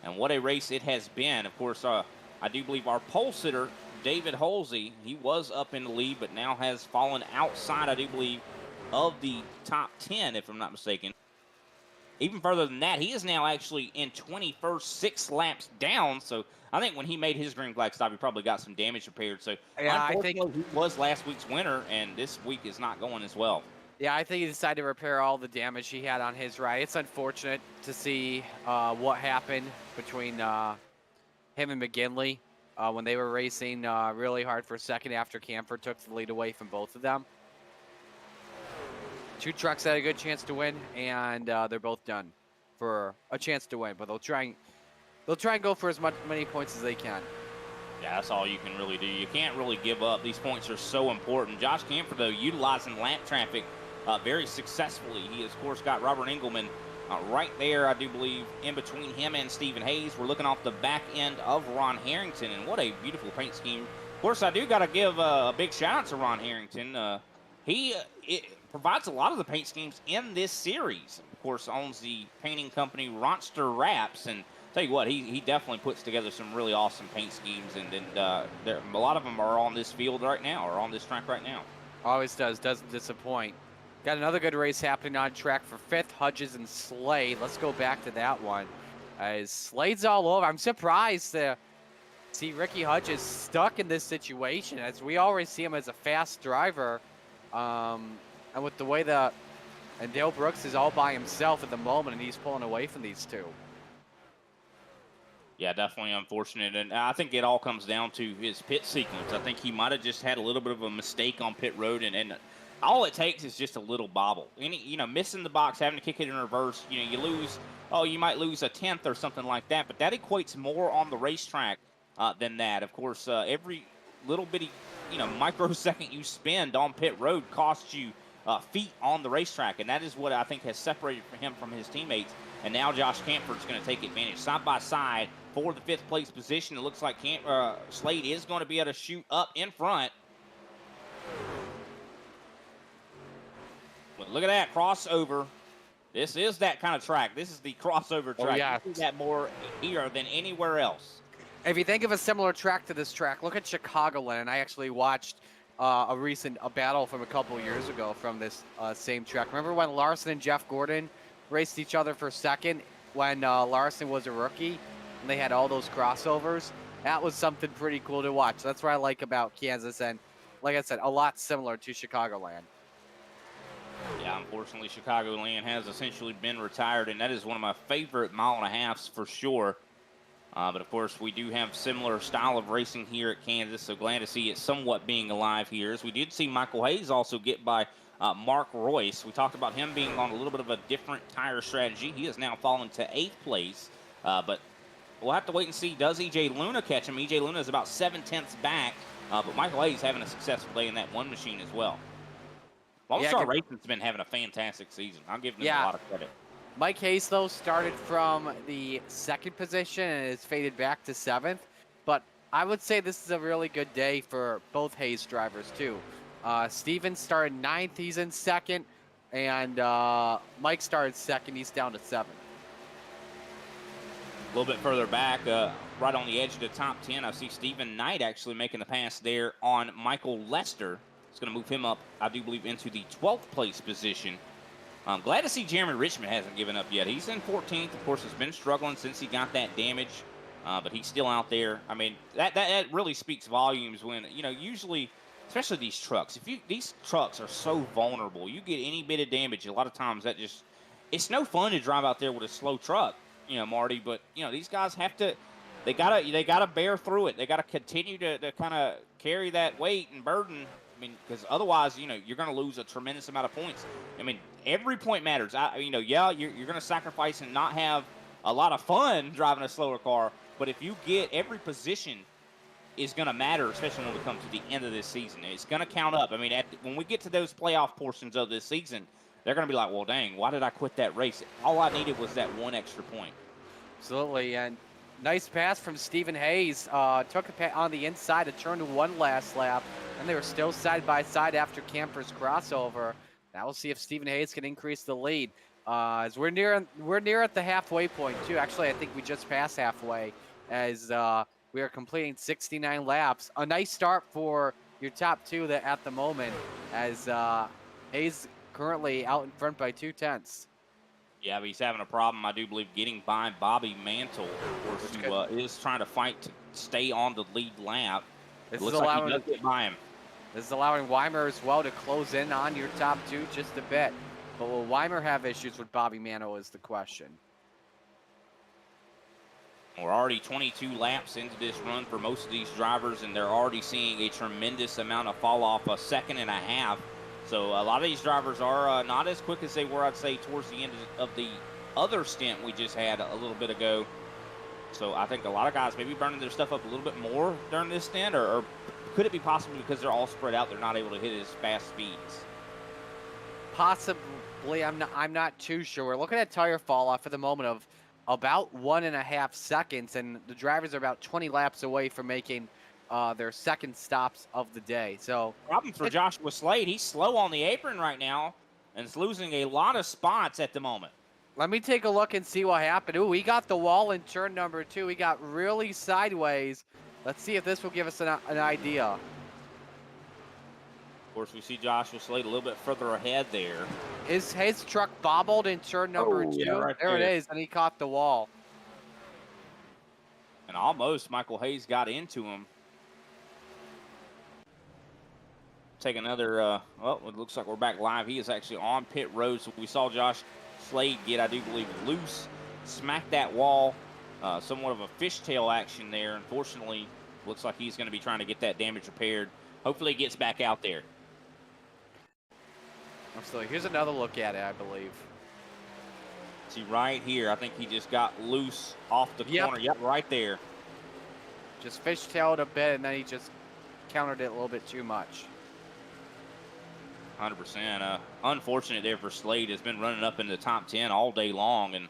and what a race it has been. Of course, I do believe our pole sitter, David Holsey, he was up in the lead, but now has fallen outside, I do believe, of the top 10, if I'm not mistaken. Even further than that, he is now actually in 21st, 6 laps down. So I think when he made his green flag stop, he probably got some damage repaired. So yeah, I think he was last week's winner, and this week is not going as well. Yeah, I think he decided to repair all the damage he had on his ride. It's unfortunate to see what happened between him and McGinley when they were racing really hard for a second after Camford took the lead away from both of them. Two trucks had a good chance to win, and they're both done for a chance to win. But they'll try and go for as many points as they can. Yeah, that's all you can really do. You can't really give up. These points are so important. Josh Camford, though, utilizing lap traffic very successfully. He, of course, got Robert Engelman right there, I do believe, in between him and Stephen Hayes. We're looking off the back end of Ron Harrington, and what a beautiful paint scheme. Of course, I do got to give a big shout-out to Ron Harrington. He provides a lot of the paint schemes in this series. Of course, owns the painting company Ronster Wraps, and tell you what, he definitely puts together some really awesome paint schemes, and a lot of them are on this field right now, or on this track right now. Always doesn't disappoint. Got another good race happening on track for 5th, Hudges and Slade. Let's go back to that one. Slade's all over. I'm surprised to see Ricky Hudges stuck in this situation, as we always see him as a fast driver. And with the way and Dale Brooks is all by himself at the moment, and he's pulling away from these two. Yeah, definitely unfortunate. And I think it all comes down to his pit sequence. I think he might have just had a little bit of a mistake on pit road, and all it takes is just a little bobble. Missing the box, having to kick it in reverse, you lose, you might lose a 10th or something like that, but that equates more on the racetrack than that. Of course, every little bitty, microsecond you spend on pit road costs you feet on the racetrack, and that is what I think has separated him from his teammates. And now Josh Camford's going to take advantage. Side by side for the 5th place position. It looks like Slade is going to be able to shoot up in front. But look at that crossover. This is that kind of track. This is the crossover track. Yeah. You see that more here than anywhere else. If you think of a similar track to this track, look at Chicagoland. I actually watched a battle from a couple years ago from this same track. Remember when Larson and Jeff Gordon raced each other for second when Larson was a rookie and they had all those crossovers? That was something pretty cool to watch. That's what I like about Kansas, and like I said, a lot similar to Chicagoland. Yeah, unfortunately, Chicagoland has essentially been retired, and that is one of my favorite mile-and-a-halves for sure. But, of course, we do have similar style of racing here at Kansas, so glad to see it somewhat being alive here. As we did see Michael Hayes also get by Mark Royce. We talked about him being on a little bit of a different tire strategy. He has now fallen to 8th place, but we'll have to wait and see. Does E.J. Luna catch him? E.J. Luna is about 7/10 back But Michael Hayes having a successful day in that one machine as well. Lone Yeah, Star Racing's been having a fantastic season. I'll give them a lot of credit. Mike Hayes, though, started from the 2nd position and has faded back to 7th. But I would say this is a really good day for both Hayes drivers, too. Steven started 9th. He's in 2nd. And Mike started 2nd. He's down to 7th. A little bit further back, right on the edge of the top 10, I see Stephen Knight actually making the pass there on Michael Lester. It's going to move him up, I do believe, into the 12th place position. I'm glad to see Jeremy Richmond hasn't given up yet. He's in 14th. Of course, has been struggling since he got that damage, but he's still out there. I mean, that really speaks volumes when, you know, usually, especially these trucks, these trucks are so vulnerable. You get any bit of damage, a lot of times that just, it's no fun to drive out there with a slow truck, you know, Marty, but, you know, these guys have to, they gotta bear through it. They gotta continue to kind of carry that weight and burden. I mean, because otherwise, you know, you're going to lose a tremendous amount of points. I mean, every point matters. You know, yeah, you're going to sacrifice and not have a lot of fun driving a slower car, but if you get every position is going to matter, especially when we come to the end of this season. It's going to count up. I mean, when we get to those playoff portions of this season, they're going to be like, well, dang, why did I quit that race? All I needed was that one extra point. Absolutely, and nice pass from Stephen Hayes. Took a on the inside to turn to 1 last lap, and they were still side by side after Camper's crossover. Now we'll see if Stephen Hayes can increase the lead. As we're near at the halfway point too. Actually, I think we just passed halfway as we are completing 69 laps. A nice start for your top 2 at the moment, as Hayes currently out in front by 2/10. Yeah, but he's having a problem, I do believe, getting by Bobby Mantle, of course, who is trying to fight to stay on the lead lap. It looks like he does get by him. This is allowing Weimer as well to close in on your top 2 just a bit. But will Weimer have issues with Bobby Mantle is the question. We're already 22 laps into this run for most of these drivers, and they're already seeing a tremendous amount of fall off, a second and a half. So a lot of these drivers are not as quick as they were, I'd say, towards the end of the other stint we just had a little bit ago. So I think a lot of guys maybe burning their stuff up a little bit more during this stint, or could it be possible because they're all spread out, they're not able to hit as fast speeds? Possibly, I'm not too sure. We're looking at tire fall off at the moment of about 1.5 seconds, and the drivers are about 20 laps away from making their second stops of the day. So problem for Joshua Slade, he's slow on the apron right now and is losing a lot of spots at the moment. Let me take a look and see what happened. Ooh, we got the wall in turn number 2. We got really sideways. Let's see if this will give us an idea. Of course, we see Joshua Slade a little bit further ahead there. His truck bobbled in turn number 2. Yeah, right there it is, and he caught the wall. And almost Michael Hayes got into him. Take another, well, it looks like we're back live. He is actually on pit road. So we saw Josh Slade get, I do believe, loose, smack that wall. Somewhat of a fishtail action there. Unfortunately, looks like he's going to be trying to get that damage repaired. Hopefully he gets back out there. Absolutely. Here's another look at it, I believe. See, right here, I think he just got loose off the corner. Yep, right there. Just fishtailed a bit, and then he just countered it a little bit too much. 100%. Unfortunate there for Slade. Has been running up in the top 10 all day long and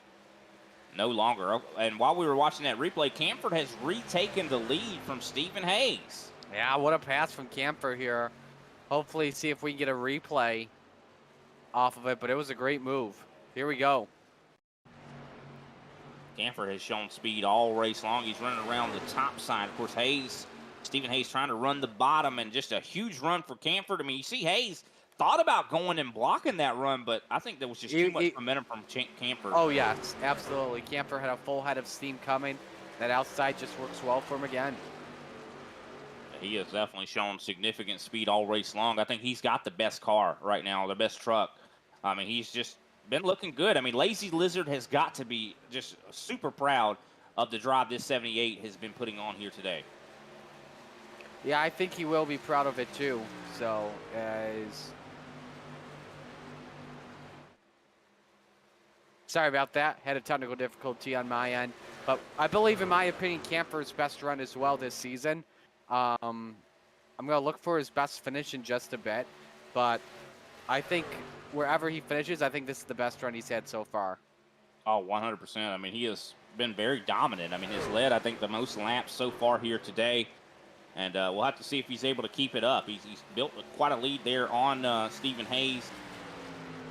no longer. And while we were watching that replay, Camford has retaken the lead from Stephen Hayes. Yeah, what a pass from Camford here. Hopefully see if we can get a replay off of it, but it was a great move. Here we go. Camford has shown speed all race long. He's running around the top side. Of course, Stephen Hayes trying to run the bottom, and just a huge run for Camford. I mean, you see Hayes thought about going and blocking that run, but I think there was just too much momentum from Camford. Oh, yes, absolutely. Camford had a full head of steam coming. That outside just works well for him again. He has definitely shown significant speed all race long. I think he's got the best car right now, the best truck. I mean, he's just been looking good. I mean, Lazy Lizard has got to be just super proud of the drive this 78 has been putting on here today. Yeah, I think he will be proud of it too. So, sorry about that. Had a technical difficulty on my end. But I believe, in my opinion, Camford's best run as well this season. I'm going to look for his best finish in just a bit. But I think wherever he finishes, I think this is the best run he's had so far. Oh, 100%. I mean, he has been very dominant. I mean, he's led, I think, the most laps so far here today. And we'll have to see if he's able to keep it up. He's built quite a lead there on Stephen Hayes.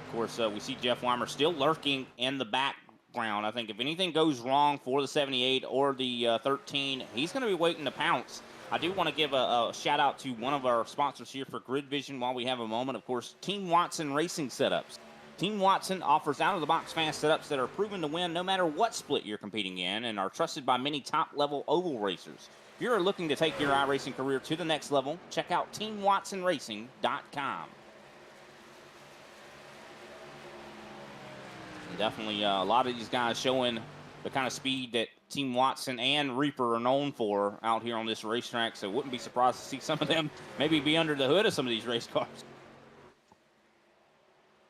Of course, we see Jeff Weimer still lurking in the background. I think if anything goes wrong for the 78 or the 13, he's going to be waiting to pounce. I do want to give a shout out to one of our sponsors here for Grid Vision while we have a moment. Of course, Team Watson Racing Setups. Team Watson offers out-of-the-box fast setups that are proven to win no matter what split you're competing in and are trusted by many top-level oval racers. If you're looking to take your iRacing career to the next level, check out TeamWatsonRacing.com. Definitely a lot of these guys showing the kind of speed that Team Watson and Reaper are known for out here on this racetrack, so wouldn't be surprised to see some of them maybe be under the hood of some of these race cars.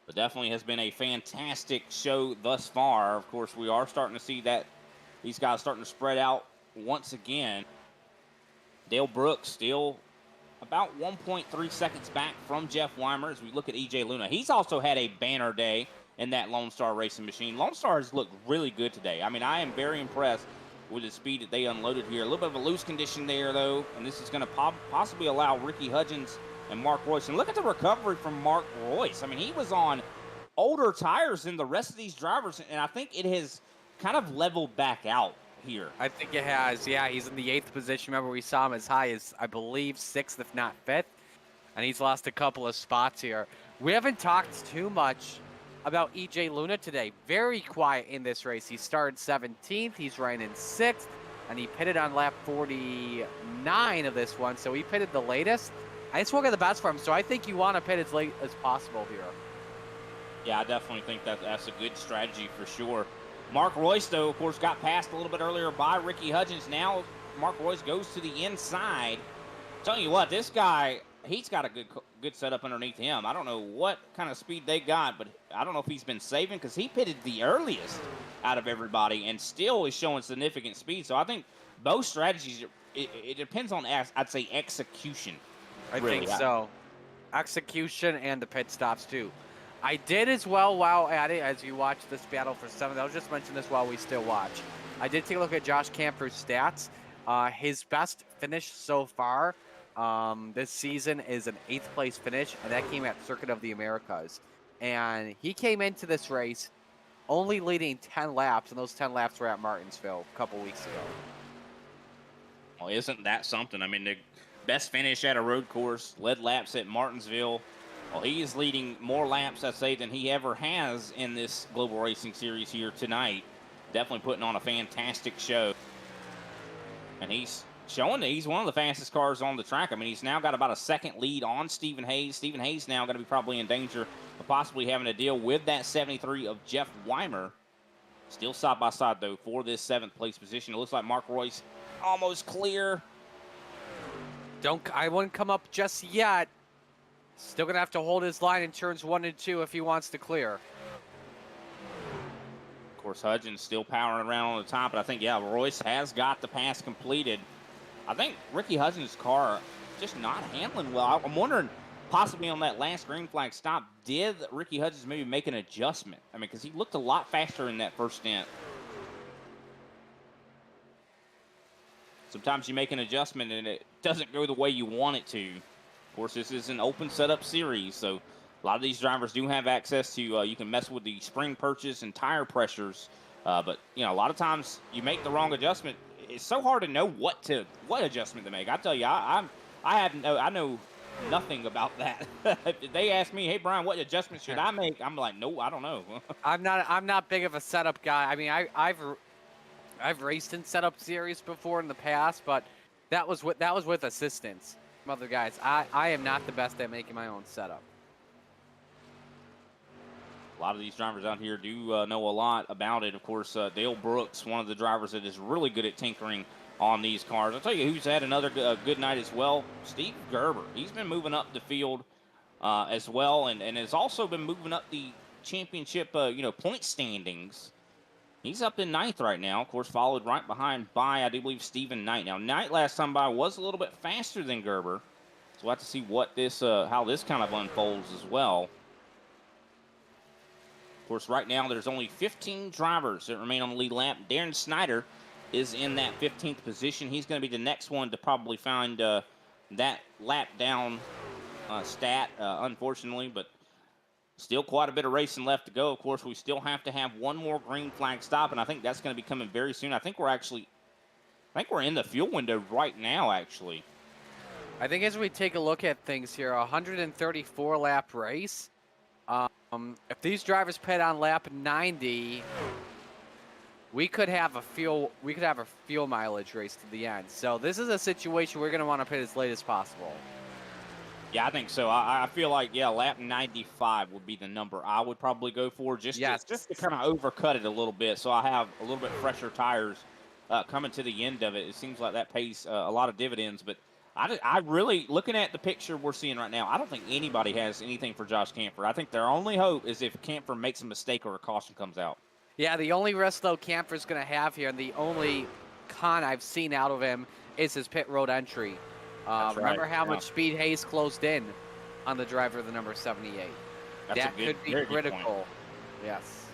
But definitely has been a fantastic show thus far. Of course, we are starting to see that these guys starting to spread out once again. Dale Brooks still about 1.3 seconds back from Jeff Weimer as we look at EJ Luna. He's also had a banner day in that Lone Star Racing machine. Lone Star has looked really good today. I mean, I am very impressed with the speed that they unloaded here. A little bit of a loose condition there, though, and this is going to possibly allow Ricky Hudgens and Mark Royce. And look at the recovery from Mark Royce. I mean, he was on older tires than the rest of these drivers, and I think it has kind of leveled back out here. I think it has. Yeah, he's in the 8th position. Remember, we saw him as high as, I believe, 6th, if not 5th. And he's lost a couple of spots here. We haven't talked too much about EJ Luna today. Very quiet in this race. He started 17th. He's running in 6th. And he pitted on lap 49 of this one. So he pitted the latest. I just won't get the best for him. So I think you want to pit as late as possible here. Yeah, I definitely think that's a good strategy for sure. Mark Royce, though, of course, got passed a little bit earlier by Ricky Hudgens. Now Mark Royce goes to the inside. I'm telling you what, this guy, he's got a good setup underneath him. I don't know what kind of speed they got, but I don't know if he's been saving because he pitted the earliest out of everybody and still is showing significant speed. So I think both strategies, it depends on, I'd say, execution. I think so. Execution and the pit stops, too. I did as well while at it, as you watch this battle for 7th. I'll just mention this while we still watch. I did take a look at Josh Camper's stats. His best finish so far this season is an 8th place finish, and that came at Circuit of the Americas. And he came into this race only leading 10 laps, and those 10 laps were at Martinsville a couple weeks ago. Well, isn't that something? I mean, the best finish at a road course, led laps at Martinsville. Well, he is leading more laps, I'd say, than he ever has in this Global Racing Series here tonight. Definitely putting on a fantastic show. And he's showing that he's one of the fastest cars on the track. I mean, he's now got about a second lead on Stephen Hayes. Stephen Hayes now going to be probably in danger of possibly having to deal with that 73 of Jeff Weimer. Still side by side, though, for this 7th place position. It looks like Mark Royce almost clear. I wouldn't come up just yet. Still going to have to hold his line in turns 1 and 2 if he wants to clear. Of course, Hudgens still powering around on the top, but I think, yeah, Royce has got the pass completed. I think Ricky Hudgens' car just not handling well. I'm wondering, possibly on that last green flag stop, did Ricky Hudgens maybe make an adjustment? I mean, because he looked a lot faster in that first stint. Sometimes you make an adjustment and it doesn't go the way you want it to. Of course, this is an open setup series, so a lot of these drivers do have access to, you can mess with the spring purchase and tire pressures, but, you know, a lot of times you make the wrong adjustment. It's so hard to know what adjustment to make. I tell you, I know nothing about that. If they ask me, hey, Brian, what adjustment should I make? I'm like, no, I don't know. I'm not big of a setup guy. I mean, I've raced in setup series before in the past, but that was with assistance from other guys. I am not the best at making my own setup. A lot of these drivers out here do know a lot about it. Of course, Dale Brooks, one of the drivers that is really good at tinkering on these cars. I'll tell you who's had another good night as well, Steve Gerber. He's been moving up the field as well, and has also been moving up the championship point standings. He's up in 9th right now, of course, followed right behind by, I do believe, Stephen Knight. Now, Knight last time by was a little bit faster than Gerber, So we'll have to see what this, how this kind of unfolds as well. Of course, right now there's only 15 drivers that remain on the lead lap. Darren Snyder is in that 15th position. He's going to be the next one to probably find that lap down stat, unfortunately, but still quite a bit of racing left to go. Of course, we still have to have one more green flag stop, and I think that's going to be coming very soon. I think we're in the fuel window right now, actually. I think as we take a look at things here, 134 lap race. If these drivers pit on lap 90, we could have a fuel mileage race to the end. So this is a situation we're going to want to pit as late as possible. Yeah, I think so. I feel like, yeah, lap 95 would be the number I would probably go for, just to kind of overcut it a little bit, so I have a little bit fresher tires coming to the end of it. It seems like that pays a lot of dividends, but I really, looking at the picture we're seeing right now, I don't think anybody has anything for Josh Camper. I think their only hope is if Camper makes a mistake or a caution comes out. Yeah, the only risk, though, Camper's going to have here, and the only con I've seen out of him is his pit road entry. Remember how much speed Hayes closed in on the driver of the number 78. That could be critical. Yes.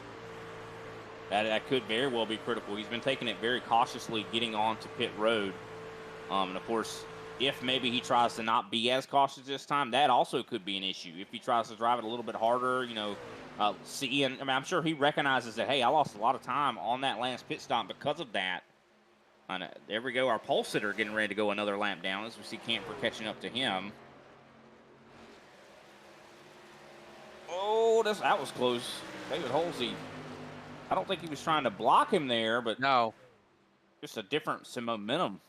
That could very well be critical. He's been taking it very cautiously getting on to pit road. And, of course, if maybe he tries to not be as cautious this time, that also could be an issue. If he tries to drive it a little bit harder, I'm sure he recognizes that, hey, I lost a lot of time on that last pit stop because of that. And there we go, our pole sitter getting ready to go another lap down as we see Camper catching up to him. Oh, that was close. David Holsey, I don't think he was trying to block him there, but no, just a difference in momentum.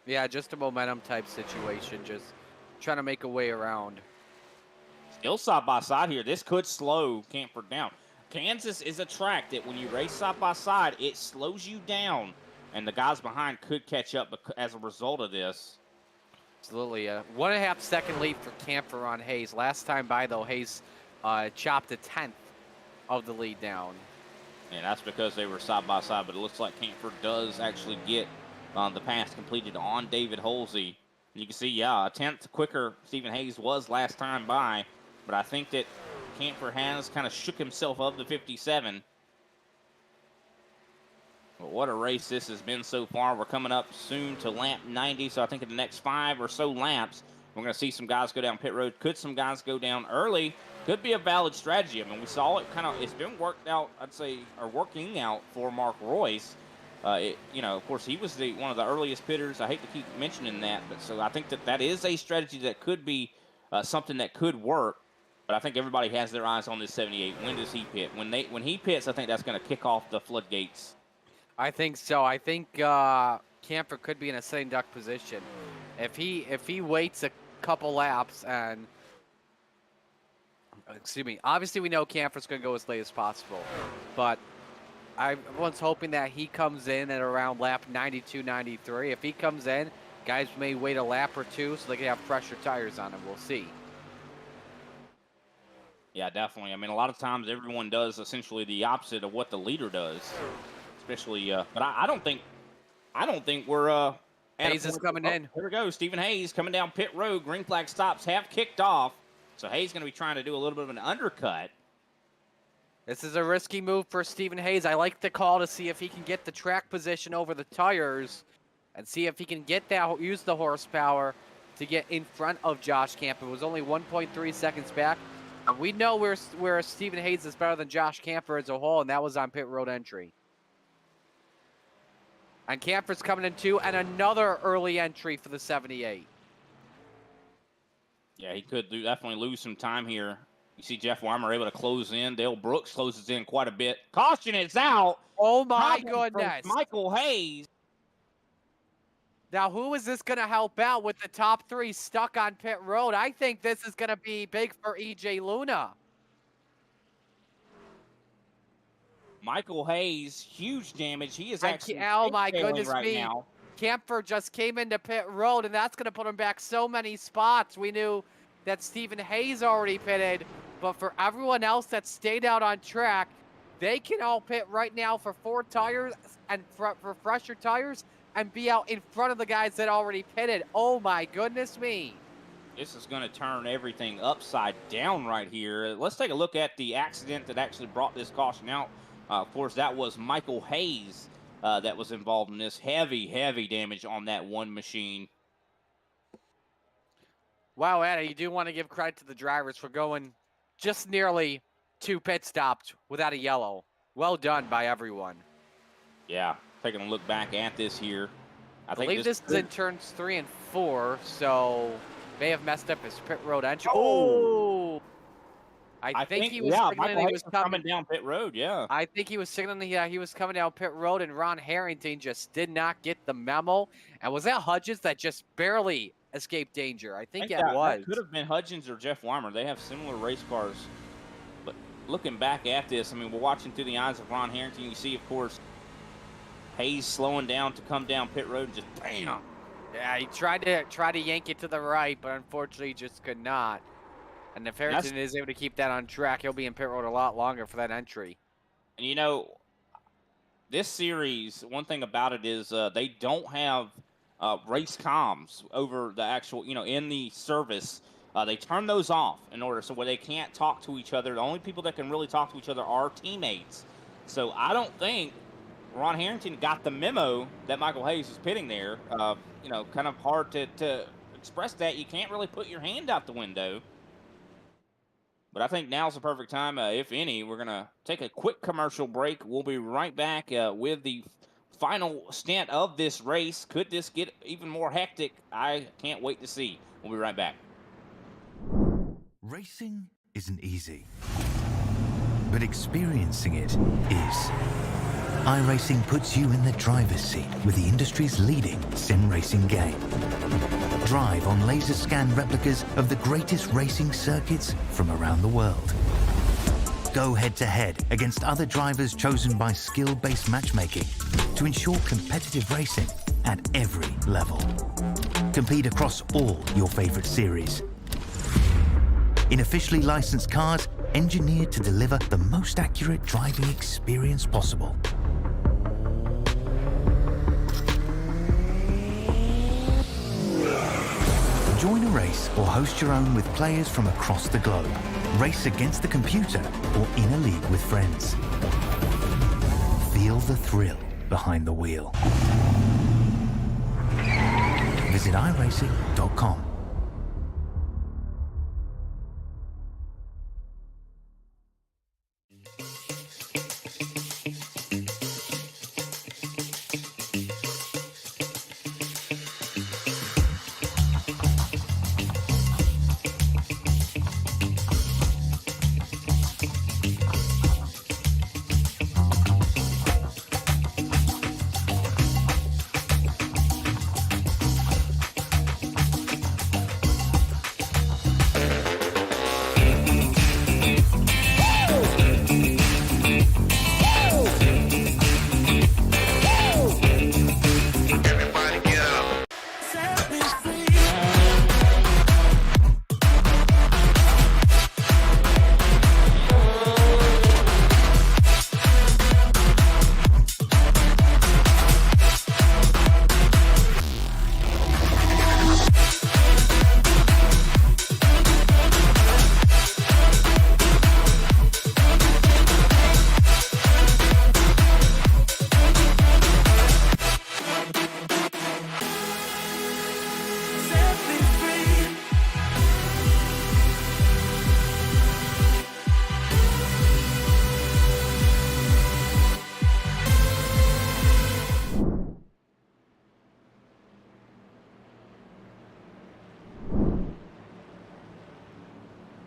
Yeah, just a momentum type situation, just trying to make a way around. Still side by side here. This could slow Camper down. Kansas is a track that when you race side by side, it slows you down. And the guys behind could catch up as a result of this. Absolutely. 1.5 second lead for Camper on Hayes. Last time by, though, Hayes chopped a 10th of the lead down. And that's because they were side by side. But it looks like Camper does actually get the pass completed on David Holsey. And you can see, yeah, a 10th quicker Stephen Hayes was last time by. But I think that Camper has kind of shook himself up to 57. But what a race this has been so far. We're coming up soon to lap 90, so I think in the next 5 or so laps, we're going to see some guys go down pit road. Could some guys go down early? Could be a valid strategy. I mean, we saw it it's been worked out, I'd say, or working out for Mark Royce. Of course, he was one of the earliest pitters. I hate to keep mentioning that, but so I think that is a strategy that could be something that could work. But I think everybody has their eyes on this 78. When does he pit? When he pits, I think that's going to kick off the floodgates. I think so. I think Camper could be in a sitting duck position. If he waits a couple laps and, obviously we know Camper's going to go as late as possible, but everyone's hoping that he comes in at around lap 92, 93. If he comes in, guys may wait a lap or two so they can have fresher tires on him. We'll see. Yeah, definitely. I mean, a lot of times everyone does essentially the opposite of what the leader does. Especially, but I don't think we're. Hayes is coming in. Here we go. Stephen Hayes coming down pit road. Green flag stops have kicked off. So Hayes going to be trying to do a little bit of an undercut. This is a risky move for Stephen Hayes. I like the call to see if he can get the track position over the tires and see if he can use the horsepower to get in front of Josh Camper. It was only 1.3 seconds back. And we know where Stephen Hayes is better than Josh Camper as a whole, and that was on pit road entry. And Camper's coming in too, and another early entry for the 78. Yeah, he could definitely lose some time here. You see Jeff Weimer able to close in. Dale Brooks closes in quite a bit. Caution is out. Oh, my goodness. Michael Hayes. Now, who is this going to help out with the top 3 stuck on pit road? I think this is going to be big for EJ Luna. Michael Hayes, huge damage. He is actually oh my goodness me. Now. Camper just came into pit road, and that's going to put him back so many spots. We knew that Stephen Hayes already pitted, but for everyone else that stayed out on track, they can all pit right now for 4 tires and for fresher tires and be out in front of the guys that already pitted. Oh my goodness me. This is going to turn everything upside down right here. Let's take a look at the accident that actually brought this caution out. Of course, that was Michael Hayes that was involved in this. Heavy, heavy damage on that one machine. Wow, Anna, you do want to give credit to the drivers for going just nearly 2 pit stops without a yellow. Well done by everyone. Yeah, taking a look back at this here. I believe this is in turns 3 and 4, so may have messed up his pit road entry. Oh! I think he was signaling he was coming down pit road, yeah. I think he was signaling he was coming down pit road, and Ron Harrington just did not get the memo. And was that Hudgens that just barely escaped danger? I think it was. That could have been Hudgens or Jeff Weimer. They have similar race cars. But looking back at this, I mean, we're watching through the eyes of Ron Harrington. You see, of course, Hayes slowing down to come down pit road and just bam. Yeah, he tried to yank it to the right, but unfortunately just could not. And if Harrington is able to keep that on track, he'll be in pit road a lot longer for that entry. And you know, this series, one thing about it is they don't have race comms over the actual, in the service. They turn those off in order so where they can't talk to each other. The only people that can really talk to each other are teammates. So I don't think Ron Harrington got the memo that Michael Hayes is pitting there. Kind of hard to express that. You can't really put your hand out the window. But I think now's the perfect time, if any. We're going to take a quick commercial break. We'll be right back with the final stint of this race. Could this get even more hectic? I can't wait to see. We'll be right back. Racing isn't easy, but experiencing it is. iRacing puts you in the driver's seat with the industry's leading sim racing game. Drive on laser scan replicas of the greatest racing circuits from around the world. Go head-to-head against other drivers chosen by skill-based matchmaking to ensure competitive racing at every level. Compete across all your favorite series. In officially licensed cars, engineered to deliver the most accurate driving experience possible. Join a race or host your own with players from across the globe. Race against the computer or in a league with friends. Feel the thrill behind the wheel. Visit iRacing.com.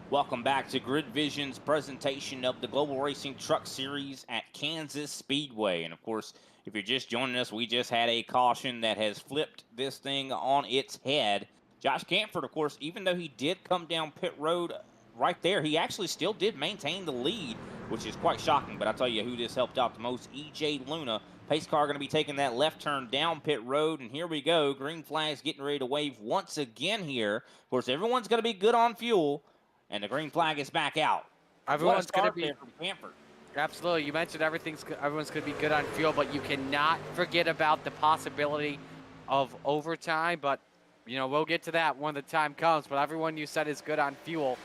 Welcome back to Grid Vision's presentation of the Global Racing Truck Series at Kansas Speedway. And of course, if you're just joining us, we just had a caution that has flipped this thing on its head. Josh Camford, of course, even though he did come down pit road right there, he actually still did maintain the lead, which is quite shocking. But I'll tell you who this helped out the most, EJ Luna. Pace car going to be taking that left turn down pit road, and here we go. Green flag's getting ready to wave once again here. Of course, everyone's going to be good on fuel. And the green flag is back out. Everyone's going to be from Camford. Absolutely. You mentioned everyone's going to be good on fuel, but you cannot forget about the possibility of overtime. But You know, we'll get to that when the time comes, but everyone you said is good on fuel.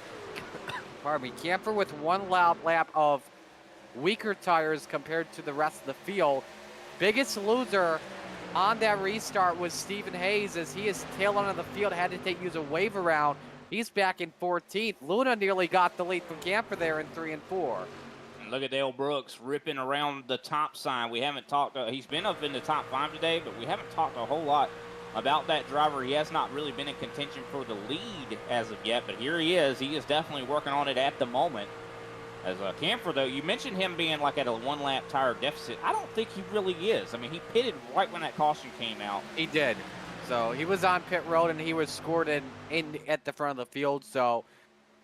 Pardon me. Camper with one lap of weaker tires compared to the rest of the field. Biggest loser on that restart was Stephen Hayes, as he is tail end of the field, had to use a wave around. He's back in 14th. Luna nearly got the lead from Camper there in 3 and 4. And look at Dale Brooks ripping around the top side. We haven't talked, he's been up in the top 5 today, but we haven't talked a whole lot about that driver. He has not really been in contention for the lead as of yet, but here he is. He is definitely working on it at the moment. As a Camper, though, you mentioned him being like at a 1-lap tire deficit. I don't think he really is. I mean, he pitted right when that caution came out. He did. So he was on pit road and he was scored in at the front of the field. So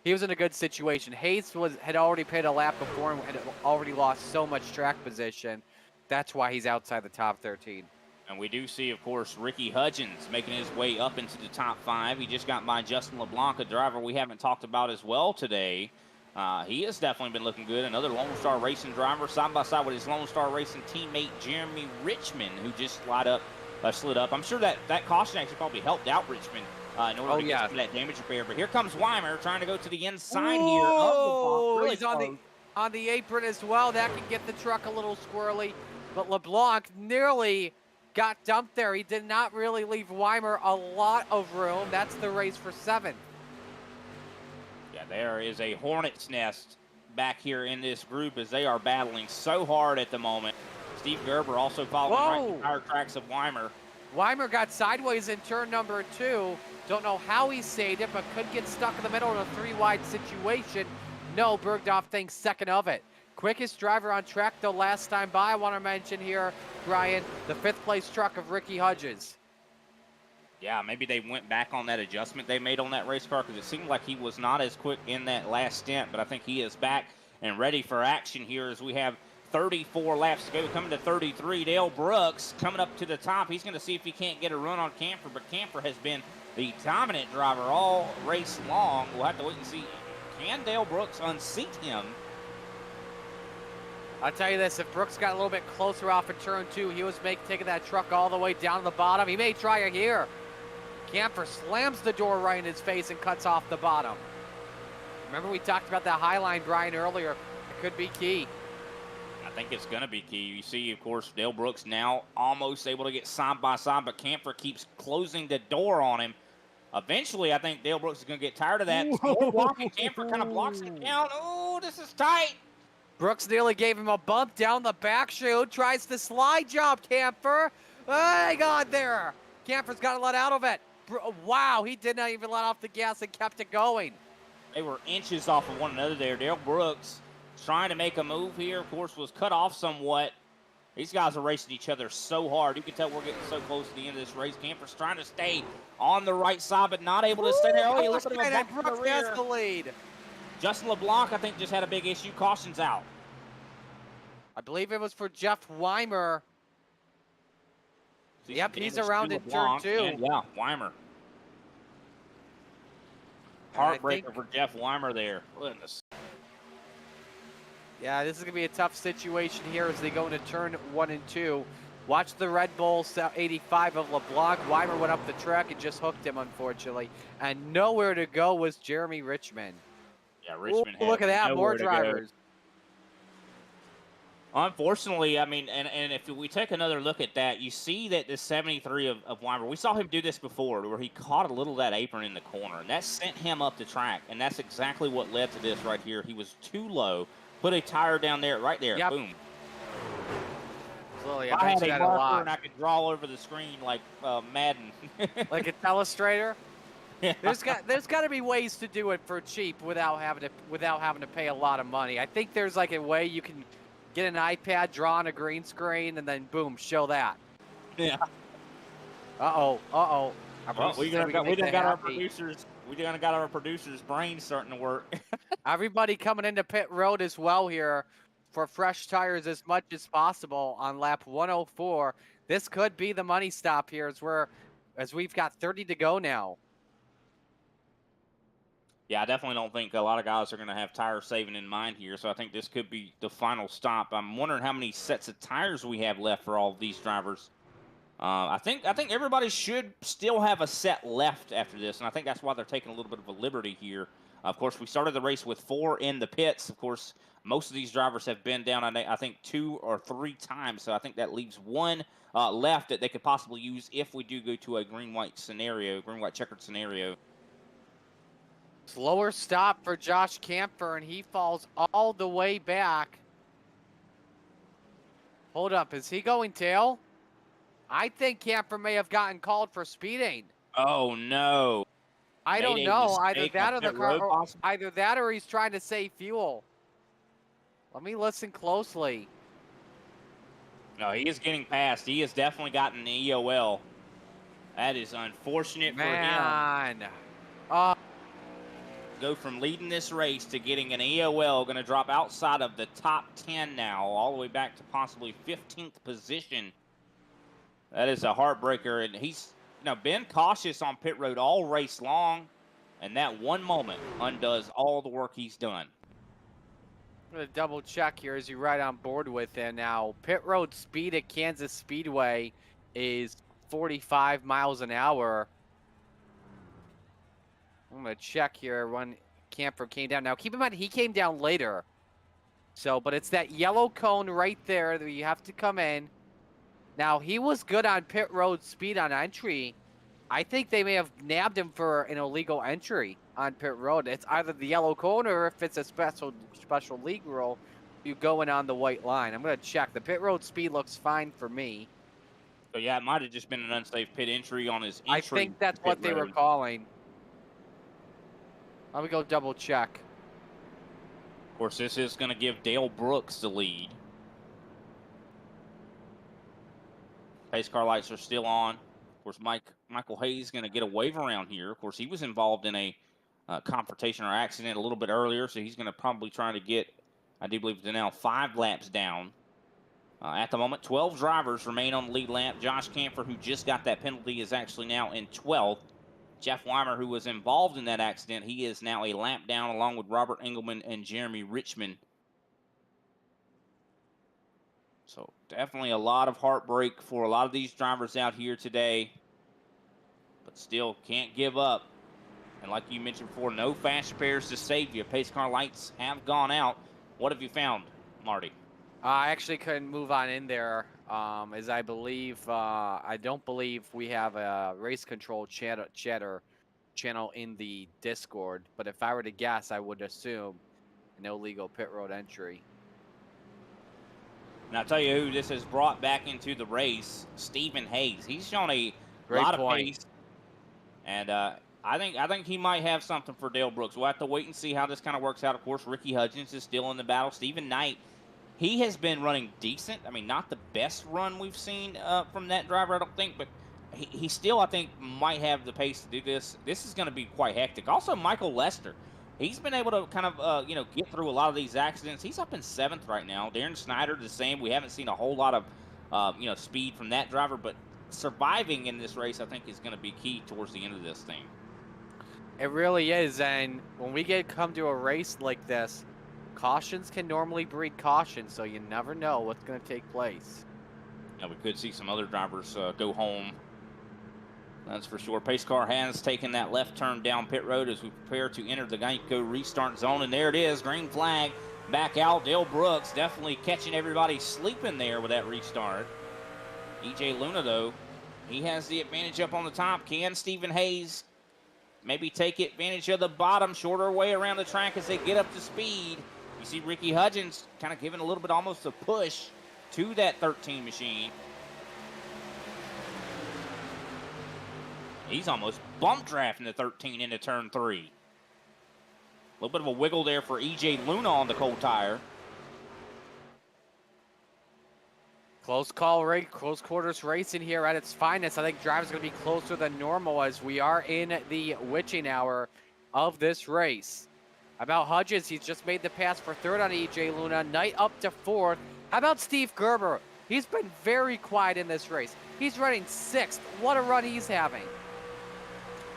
he was in a good situation. Hayes had already pitted a lap before and had already lost so much track position. That's why he's outside the top 13. And we do see, of course, Ricky Hudgens making his way up into the top 5. He just got by Justin LeBlanc, a driver we haven't talked about as well today. He has definitely been looking good. Another Lone Star Racing driver, side by side with his Lone Star Racing teammate Jeremy Richmond, who just slid up. I'm sure that caution actually probably helped out Richmond in order to get some of that damage repair. But here comes Weimer trying to go to the inside here. Oh, really he's on the apron as well. That can get the truck a little squirrely. But LeBlanc nearly got dumped there. He did not really leave Weimer a lot of room. That's the race for 7th. Yeah, there is a hornet's nest back here in this group as they are battling so hard at the moment. Steve Gerber also following right the tire tracks of Weimer. Weimer got sideways in turn number 2. Don't know how he saved it, but could get stuck in the middle in a 3-wide situation. No, Bergdorf thinks second of it. Quickest driver on track, though, last time by. I want to mention here, Brian, the 5th place truck of Ricky Hudgens. Yeah, maybe they went back on that adjustment they made on that race car because it seemed like he was not as quick in that last stint, but I think he is back and ready for action here as we have 34 laps to go. Coming to 33, Dale Brooks coming up to the top. He's going to see if he can't get a run on Camper, but Camper has been the dominant driver all race long. We'll have to wait and see. Can Dale Brooks unseat him? I'll tell you this, if Brooks got a little bit closer off of turn 2, he was taking that truck all the way down to the bottom. He may try it here. Camper slams the door right in his face and cuts off the bottom. Remember we talked about that high line, Brian, earlier. It could be key. I think it's going to be key. You see, of course, Dale Brooks now almost able to get side by side, but Camper keeps closing the door on him. Eventually, I think Dale Brooks is going to get tired of that. More blocking. Camper kind of blocks it down. Oh, this is tight. Brooks nearly gave him a bump down the back chute. Tries the slide job, Camper. Oh, he got there. Camper's got to let out of it. Wow, he did not even let off the gas and kept it going. They were inches off of one another there. Dale Brooks trying to make a move here, of course, was cut off somewhat. These guys are racing each other so hard. You can tell we're getting so close to the end of this race. Camper's trying to stay on the right side, but not able to stay there. Oh, he looks like a Brooks has the lead. Justin LeBlanc, I think, just had a big issue. Caution's out. I believe it was for Jeff Weimer. Yep, he's around in turn 2. And yeah, Weimer. Heartbreaker for Jeff Weimer there. Goodness. Yeah, this is going to be a tough situation here as they go into turn 1 and 2. Watch the Red Bull 85 of LeBlanc. Weimer went up the track and just hooked him, unfortunately. And nowhere to go was Jeremy Richmond. Yeah, Richmond. Ooh, look at that, more drivers. Unfortunately, I mean, and if we take another look at that, you see that the 73 of Weimer, we saw him do this before where he caught a little of that apron in the corner, and that sent him up the track, and that's exactly what led to this right here. He was too low, put a tire down there, right there, yep. Boom. Slowly, I had a marker and I could draw over the screen like Madden. Like a telestrator? Yeah. There's got to be ways to do it for cheap without having to pay a lot of money. I think there's like a way you can get an iPad, draw on a green screen, and then boom, show that. Yeah. Uh-oh. Well, we done got our producers' brains starting to work. Everybody coming into pit road as well here for fresh tires as much as possible on lap 104. This could be the money stop here as we've got 30 to go now. Yeah, I definitely don't think a lot of guys are going to have tire saving in mind here, so I think this could be the final stop. I'm wondering how many sets of tires we have left for all of these drivers. I think everybody should still have a set left after this, and I think that's why they're taking a little bit of a liberty here. Of course, we started the race with 4 in the pits. Of course, most of these drivers have been down, I think, 2 or 3 times, so I think that leaves 1 left that they could possibly use if we do go to a green-white scenario, green-white checkered scenario. Slower stop for Josh Camper, and he falls all the way back. Hold up, is he going tail? I think Camper may have gotten called for speeding. Oh, no. I don't Made a know. Either mistake that on or the pit car, road, or possibly? either that or he's trying to save fuel. Let me listen closely. No, he is getting past. He has definitely gotten the EOL. That is unfortunate for him. Man. Go from leading this race to getting an EOL, going to drop outside of the top 10 now, all the way back to possibly 15th position. That is a heartbreaker, and he's been cautious on pit road all race long, and that one moment undoes all the work he's done. I'm going to double check here as you ride on board with him. Now, pit road speed at Kansas Speedway is 45 miles an hour. I'm going to check here when Camper came down. Now, keep in mind, he came down later. So, but it's that yellow cone right there that you have to come in. Now, he was good on pit road speed on entry. I think they may have nabbed him for an illegal entry on pit road. It's either the yellow cone or if it's a special league rule, you go in on the white line. I'm going to check. The pit road speed looks fine for me. So, yeah, it might have just been an unsafe pit entry on his entry. I think that's what they were calling. Let me go double check. Of course, this is going to give Dale Brooks the lead. Pace car lights are still on. Of course, Michael Hayes going to get a wave around here. Of course, he was involved in a confrontation or accident a little bit earlier, so he's going to probably try to get, I do believe, they're now 5 laps down. At the moment, 12 drivers remain on the lead lap. Josh Camper, who just got that penalty, is actually now in 12th. Jeff Weimer, who was involved in that accident, he is now a lap down along with Robert Engelman and Jeremy Richmond. So definitely a lot of heartbreak for a lot of these drivers out here today, but still can't give up. And like you mentioned before, no fast spares to save you. Pace car lights have gone out. What have you found, Marty? I actually couldn't move on in there, as I don't believe we have a race control channel in the Discord. But if I were to guess, I would assume an illegal pit road entry. And I'll tell you who this has brought back into the race, Stephen Hayes. He's shown a Great lot point. of pace, and I think he might have something for Dale Brooks. We'll have to wait and see how this kind of works out. Of course, Ricky Hudgens is still in the battle. Stephen Knight, he has been running decent. I mean, not the best run we've seen from that driver, I don't think, but he still, I think, might have the pace to do this. This is going to be quite hectic. Also, Michael Lester. He's been able to kind of, get through a lot of these accidents. He's up in 7th right now. Darren Snyder, the same. We haven't seen a whole lot of, speed from that driver, but surviving in this race, I think, is going to be key towards the end of this thing. It really is, and when we come to a race like this, cautions can normally breed caution, so you never know what's going to take place. Now, we could see some other drivers go home. That's for sure. Pace car has taken that left turn down pit road as we prepare to enter the Geico restart zone. And there it is, green flag back out. Dale Brooks definitely catching everybody sleeping there with that restart. EJ Luna, though, he has the advantage up on the top. Can Stephen Hayes maybe take advantage of the bottom, shorter way around the track as they get up to speed? You see Ricky Hudgens kind of giving a little bit almost a push to that 13 machine. He's almost bump drafting the 13 into turn 3. A little bit of a wiggle there for EJ Luna on the cold tire. Close quarters racing here at its finest. I think drivers going to be closer than normal as we are in the witching hour of this race. How about Hudgens? He's just made the pass for 3rd on EJ Luna. Knight up to 4th. How about Steve Gerber? He's been very quiet in this race. He's running 6th. What a run he's having.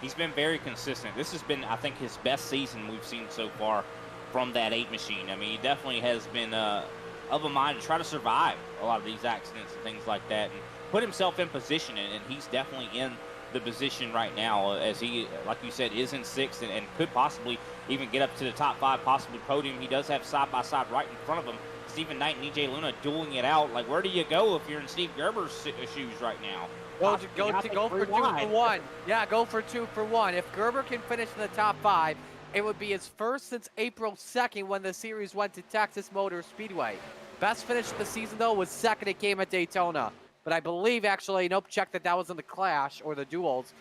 He's been very consistent. This has been, I think, his best season we've seen so far from that 8 machine. I mean, he definitely has been of a mind to try to survive a lot of these accidents and things like that. And put himself in position, and he's definitely in the position right now, as he, like you said, is in sixth and could possibly even get up to the top 5, possibly podium. He does have side-by-side right in front of him. Stephen Knight and EJ Luna dueling it out. Like, where do you go if you're in Steve Gerber's shoes right now? Go for 2 for 1. Yeah, go for 2 for 1. If Gerber can finish in the top 5, it would be his first since April 2nd when the series went to Texas Motor Speedway. Best finish of the season, though, was second at game at Daytona. But I believe, actually, nope, check that was in the Clash or the Duels.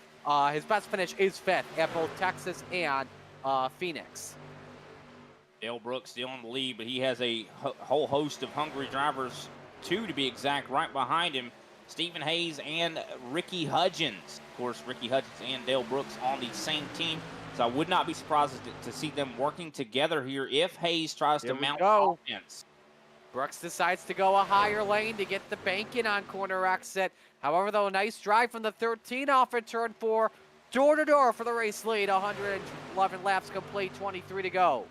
His best finish is 5th at both Texas and Phoenix. Dale Brooks still in the lead, but he has a whole host of hungry drivers, 2 to be exact, right behind him. Stephen Hayes and Ricky Hudgens. Of course, Ricky Hudgens and Dale Brooks on the same team. So I would not be surprised to see them working together here if Hayes tries to mount offense. Brooks decides to go a higher lane to get the bank in on corner exit. However, though, a nice drive from the 13 off at turn 4. Door-to-door for the race lead. 111 laps complete, 23 to go.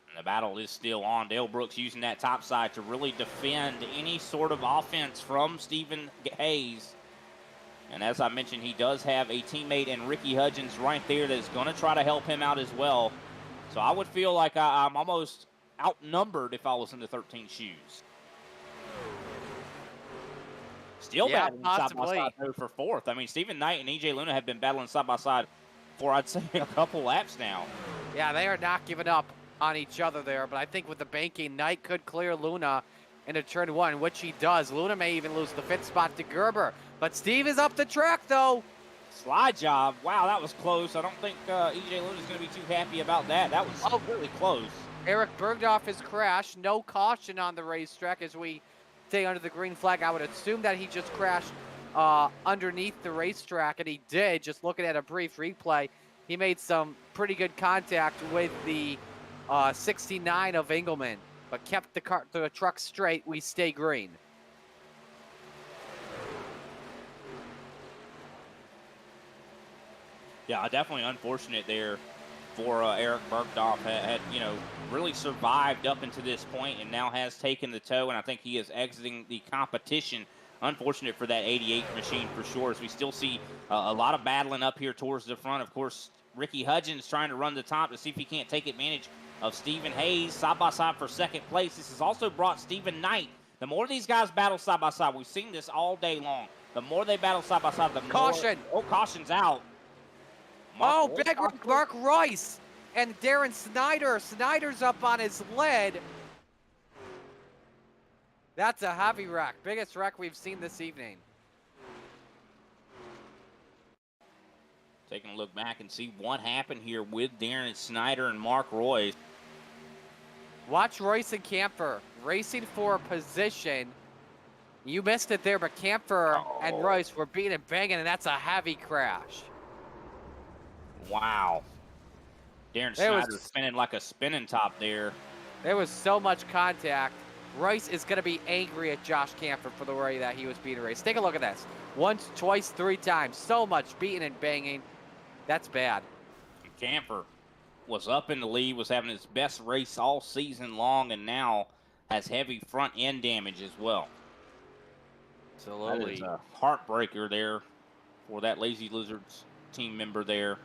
And the battle is still on. Dale Brooks using that top side to really defend any sort of offense from Stephen Hayes. And as I mentioned, he does have a teammate in Ricky Hudgens right there that's going to try to help him out as well. So I would feel like I'm almost outnumbered if I was in the 13 shoes. Still battling side by side for 4th. I mean, Stephen Knight and EJ Luna have been battling side by side for, I'd say, a couple laps now. Yeah, they are not giving up on each other there, but I think with the banking, Knight could clear Luna into turn 1, which he does. Luna may even lose the 5th spot to Gerber, but Steve is up the track, though. Slide job. Wow, that was close. I don't think EJ Luna is going to be too happy about that. That was really close. Eric Bergdorf has crashed. No caution on the racetrack as we stay under the green flag. I would assume that he just crashed underneath the racetrack, and he did. Just looking at a brief replay, he made some pretty good contact with the 69 of Engelman, but kept the truck straight. We stay green. Yeah, definitely unfortunate there for Eric Bergdorf. Had really survived up into this point and now has taken the tow, and I think he is exiting the competition. Unfortunate for that 88 machine for sure, as we still see a lot of battling up here towards the front. Of course, Ricky Hudgens trying to run the top to see if he can't take advantage of Stephen Hayes side by side for 2nd place. This has also brought Stephen Knight. The more these guys battle side by side, we've seen this all day long. The more they battle side by side, the more. Caution! Oh, caution's out. Big Mark Royce and Darren Snyder. Snyder's up on his lead. That's a heavy wreck. Biggest wreck we've seen this evening. Taking a look back and see what happened here with Darren Snyder and Mark Royce. Watch Royce and Camphor racing for a position. You missed it there, but Camphor and Royce were beating and banging, and that's a heavy crash. Wow. Darren Snyder spinning like a spinning top there. There was so much contact. Royce is going to be angry at Josh Camphor for the way that he was beating Royce. Take a look at this. Once, twice, 3 times. So much beating and banging. That's bad. Camphor was up in the lead, was having his best race all season long, and now has heavy front end damage as well. Absolutely. That is a heartbreaker there for that Lazy Lizards team member there.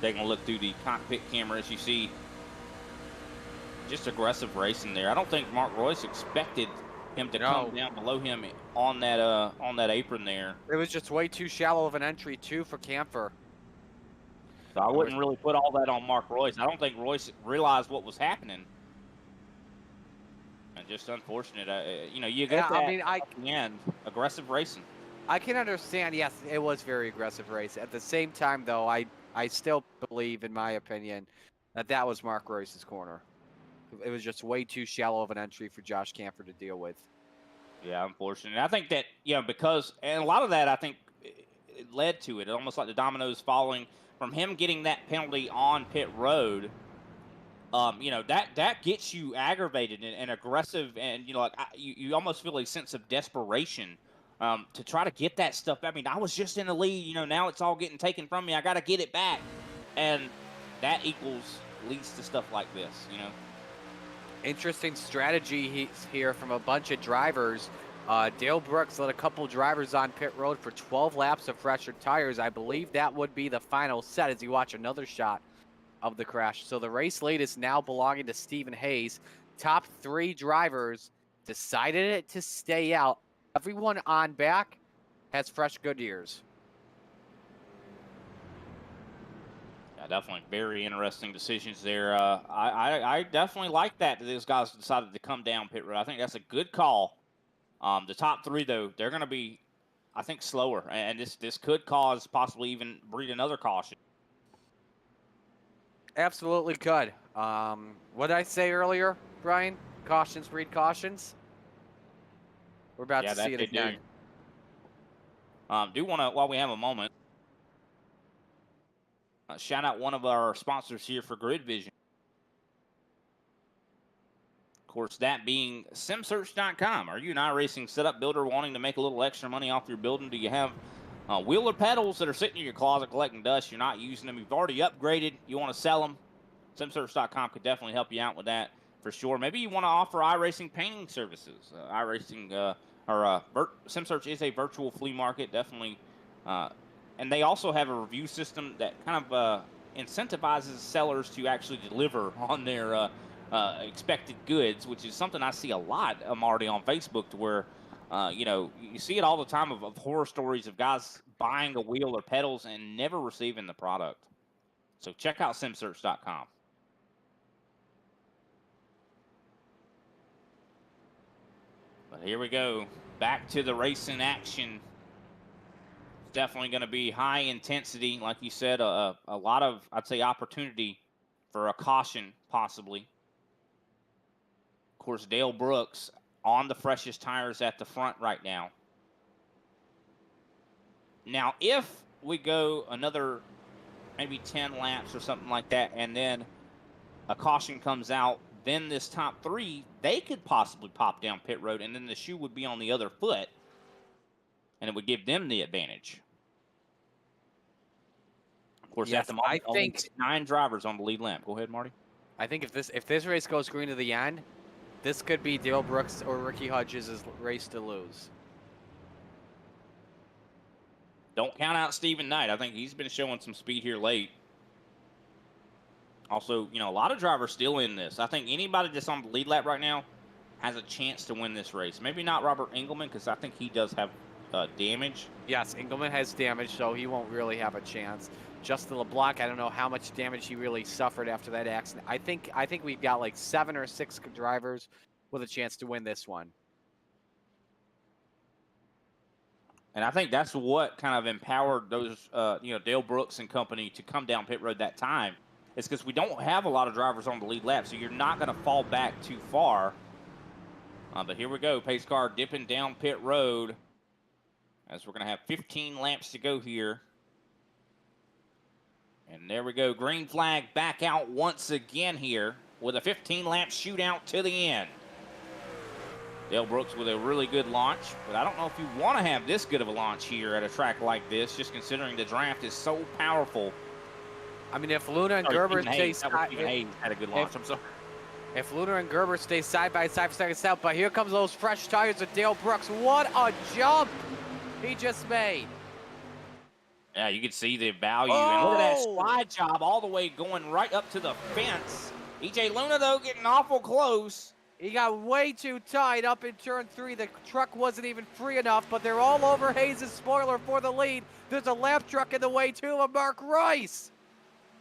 Taking a look through the cockpit camera, as you see, just aggressive racing there. I don't think Mark Royce expected him to come down below him on that apron there. It was just way too shallow of an entry too for Camphor. So I wouldn't really put all that on Mark Royce. I don't think Royce realized what was happening. And just unfortunate. You get that at the end, aggressive racing. I can understand, yes, it was very aggressive race. At the same time, though, I still believe, in my opinion, that was Mark Royce's corner. It was just way too shallow of an entry for Josh Camphor to deal with. Yeah, unfortunate. I think that, because, and a lot of that, I think, it led to it. Almost like the dominoes falling from him getting that penalty on pit road. That gets you aggravated and aggressive, and, you almost feel a sense of desperation to try to get that stuff. I mean, I was just in the lead, now it's all getting taken from me. I got to get it back. And that leads to stuff like this, Interesting strategy here from a bunch of drivers. Dale Brooks let a couple drivers on pit road for 12 laps of fresher tires. I believe that would be the final set as you watch another shot of the crash. So the race lead is now belonging to Stephen Hayes. Top 3 drivers decided it to stay out. Everyone on back has fresh Goodyears. Yeah, definitely very interesting decisions there. I definitely like that these guys decided to come down pit road. I think that's a good call. The top 3, though, they're going to be, I think, slower, and this could cause possibly even breed another caution. Absolutely could. What did I say earlier, Brian? Cautions breed cautions. We're about to see it again. Do want to, while we have a moment, shout out one of our sponsors here for Grid Vision. Of course, that being simsearch.com. Are you an iRacing setup builder wanting to make a little extra money off your building? Do you have wheeler pedals that are sitting in your closet collecting dust? You're not using them. You've already upgraded. You want to sell them? simsearch.com could definitely help you out with that for sure. Maybe you want to offer iRacing painting services. SimSearch is a virtual flea market, definitely. And they also have a review system that kind of incentivizes sellers to actually deliver on their expected goods, which is something I see a lot, Marty, on Facebook, to where, you see it all the time of horror stories of guys buying a wheel or pedals and never receiving the product. So check out simsearch.com. But here we go. Back to the racing action. It's definitely going to be high intensity. Like you said, a lot of, I'd say, opportunity for a caution, possibly. Of course, Dale Brooks on the freshest tires at the front right now. Now, if we go another maybe 10 laps or something like that, and then a caution comes out, then this top 3, they could possibly pop down pit road, and then the shoe would be on the other foot, and it would give them the advantage. Of course, yes, at the moment, I think 9 drivers on the lead lap. Go ahead, Marty. I think if this race goes green to the end, this could be Dale Brooks or Ricky Hodges' race to lose. Don't count out Stephen Knight. I think he's been showing some speed here late. Also, a lot of drivers still in this. I think anybody that's on the lead lap right now has a chance to win this race. Maybe not Robert Engelman, because I think he does have damage. Yes, Engelman has damage, so he won't really have a chance. Justin LeBlanc, I don't know how much damage he really suffered after that accident. I think we've got like 7 or 6 drivers with a chance to win this one. And I think that's what kind of empowered those, Dale Brooks and company to come down pit road that time. It's because we don't have a lot of drivers on the lead lap, so you're not going to fall back too far. But here we go. Pace car dipping down pit road as we're going to have 15 laps to go here. And there we go. Green flag back out once again here with a 15-lap shootout to the end. Dale Brooks with a really good launch, but I don't know if you want to have this good of a launch here at a track like this, just considering the draft is so powerful. I mean, if Luna and Gerber stay had a good launch. I'm sorry. If Luna and Gerber stay side by side for second step, but here comes those fresh tires of Dale Brooks. What a jump he just made. Yeah, you can see the value. And look at that slide job all the way going right up to the fence. EJ Luna, though, getting awful close. He got way too tight up in turn 3. The truck wasn't even free enough, but they're all over Hayes' spoiler for the lead. There's a lap truck in the way, too, of Mark Rice.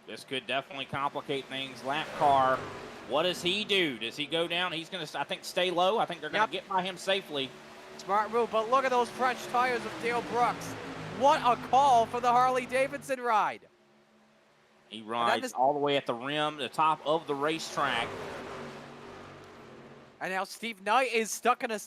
This could definitely complicate things. Lap car, what does he do? Does he go down? He's going to, I think, stay low. I think they're going to get by him safely. Smart move, but look at those fresh tires of Dale Brooks. What a call for the Harley-Davidson ride. He rides all the way at the rim, the top of the racetrack. And now Steve Knight is stuck in a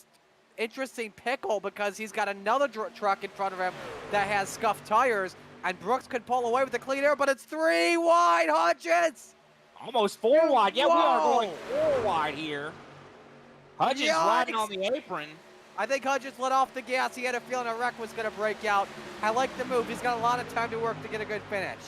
interesting pickle because he's got another truck in front of him that has scuffed tires. And Brooks could pull away with the clean air, but it's 3 wide, Hodges. Almost 4 wide. Yeah, we are going 4 wide here. Hodges riding on the apron. I think Hodges let off the gas. He had a feeling a wreck was going to break out. I like the move. He's got a lot of time to work to get a good finish.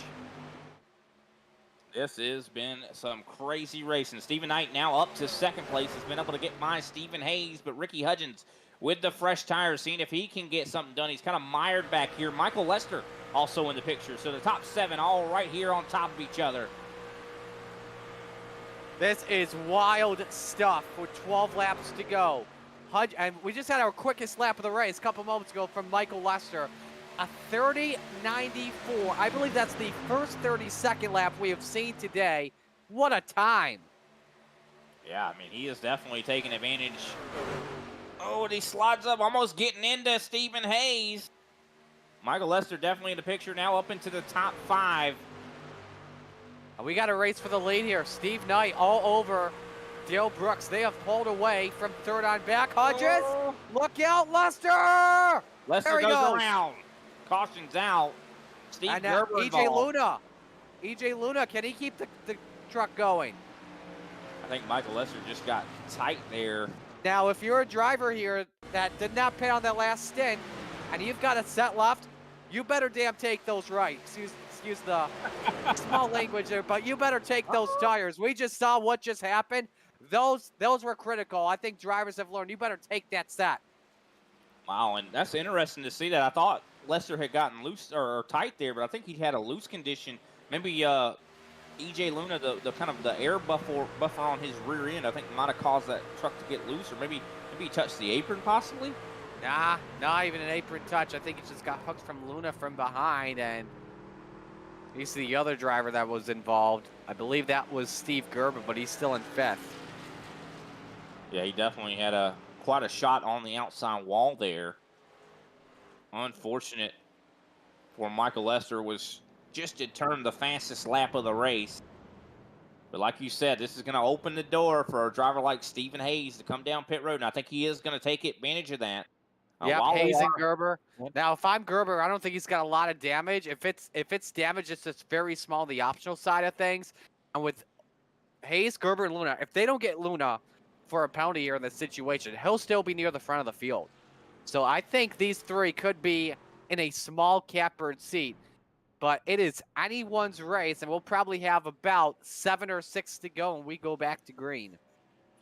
This has been some crazy racing. Stephen Knight now up to second place. Has been able to get by Stephen Hayes, but Ricky Hudgens with the fresh tires, seeing if he can get something done. He's kind of mired back here. Michael Lester also in the picture. So the top 7 all right here on top of each other. This is wild stuff with 12 laps to go. And we just had our quickest lap of the race a couple moments ago from Michael Lester. A 30.94. I believe that's the first 30-second lap we have seen today. What a time. Yeah, I mean, he is definitely taking advantage. Oh, and he slides up, almost getting into Stephen Hayes. Michael Lester definitely in the picture now, up into the top 5. We got a race for the lead here. Steve Knight all over Dale Brooks. They have pulled away from third on back. Hodges, look out, Lester! Lester goes around. Caution's out. Steve And now Gerber EJ involved. Luna. EJ Luna, can he keep the truck going? I think Michael Lester just got tight there. Now, if you're a driver here that did not pay on that last stint, and you've got a set left, you better damn take those right. Excuse the small language there, but you better take those tires. We just saw what just happened. Those were critical. I think drivers have learned you better take that set. Wow, and that's interesting to see that. I thought Lester had gotten loose or tight there, but I think he had a loose condition. Maybe EJ Luna, the kind of the air buffer on his rear end, I think might have caused that truck to get loose, or maybe he touched the apron possibly. Nah, not even an apron touch. I think it just got hooked from Luna from behind, and he's the other driver that was involved. I believe that was Steve Gerber, but he's still in 5th. Yeah, he definitely had quite a shot on the outside wall there. Unfortunate for Michael Lester, was just to turn the fastest lap of the race. But like you said, this is going to open the door for a driver like Stephen Hayes to come down pit road, and I think he is going to take advantage of that. Yeah, Hayes and Gerber. Now, if I'm Gerber, I don't think he's got a lot of damage. If it's damage, it's just very small, the optional side of things. And with Hayes, Gerber, and Luna, if they don't get Luna for a penalty here in this situation, he'll still be near the front of the field. So I think these 3 could be in a small catbird seat. But it is anyone's race, and we'll probably have about 7 or 6 to go when we go back to green.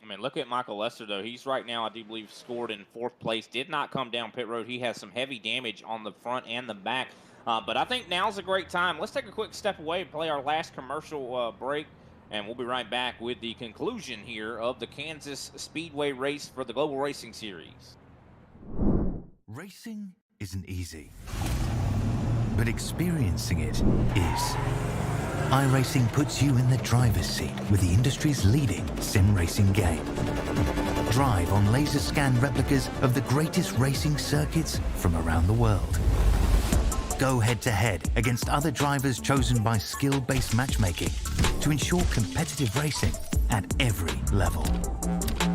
I mean, look at Michael Lester, though. He's right now, I do believe, scored in 4th place. Did not come down pit road. He has some heavy damage on the front and the back. But I think now's a great time. Let's take a quick step away and play our last commercial break, and we'll be right back with the conclusion here of the Kansas Speedway race for the Global Racing Series. Racing isn't easy, but experiencing it is. iRacing puts you in the driver's seat with the industry's leading sim racing game. Drive on laser scan replicas of the greatest racing circuits from around the world. Go head-to-head against other drivers chosen by skill-based matchmaking to ensure competitive racing at every level.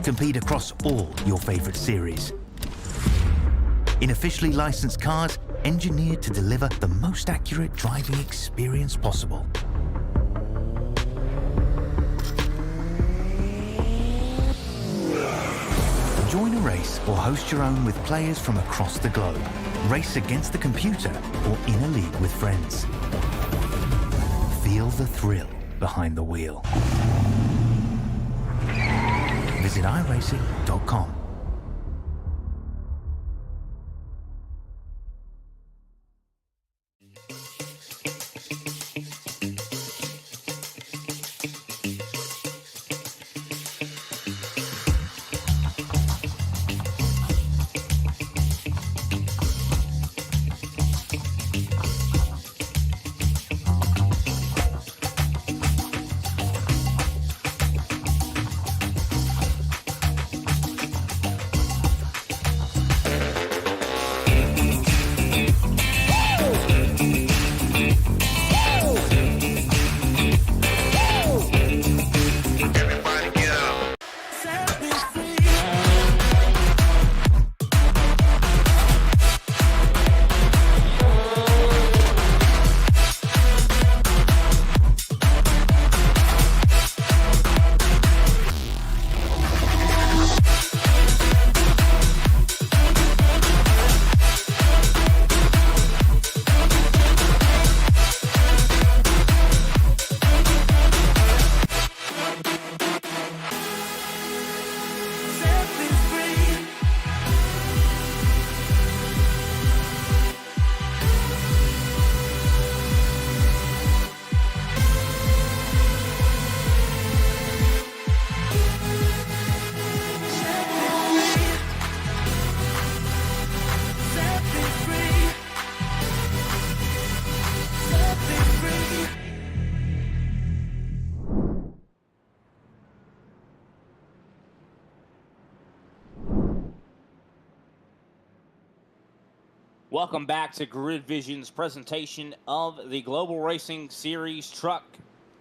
Compete across all your favorite series. In officially licensed cars, engineered to deliver the most accurate driving experience possible. Join a race or host your own with players from across the globe. Race against the computer or in a league with friends. Feel the thrill behind the wheel. Visit iRacing.com. Welcome back to Grid Vision's presentation of the Global Racing Series Truck,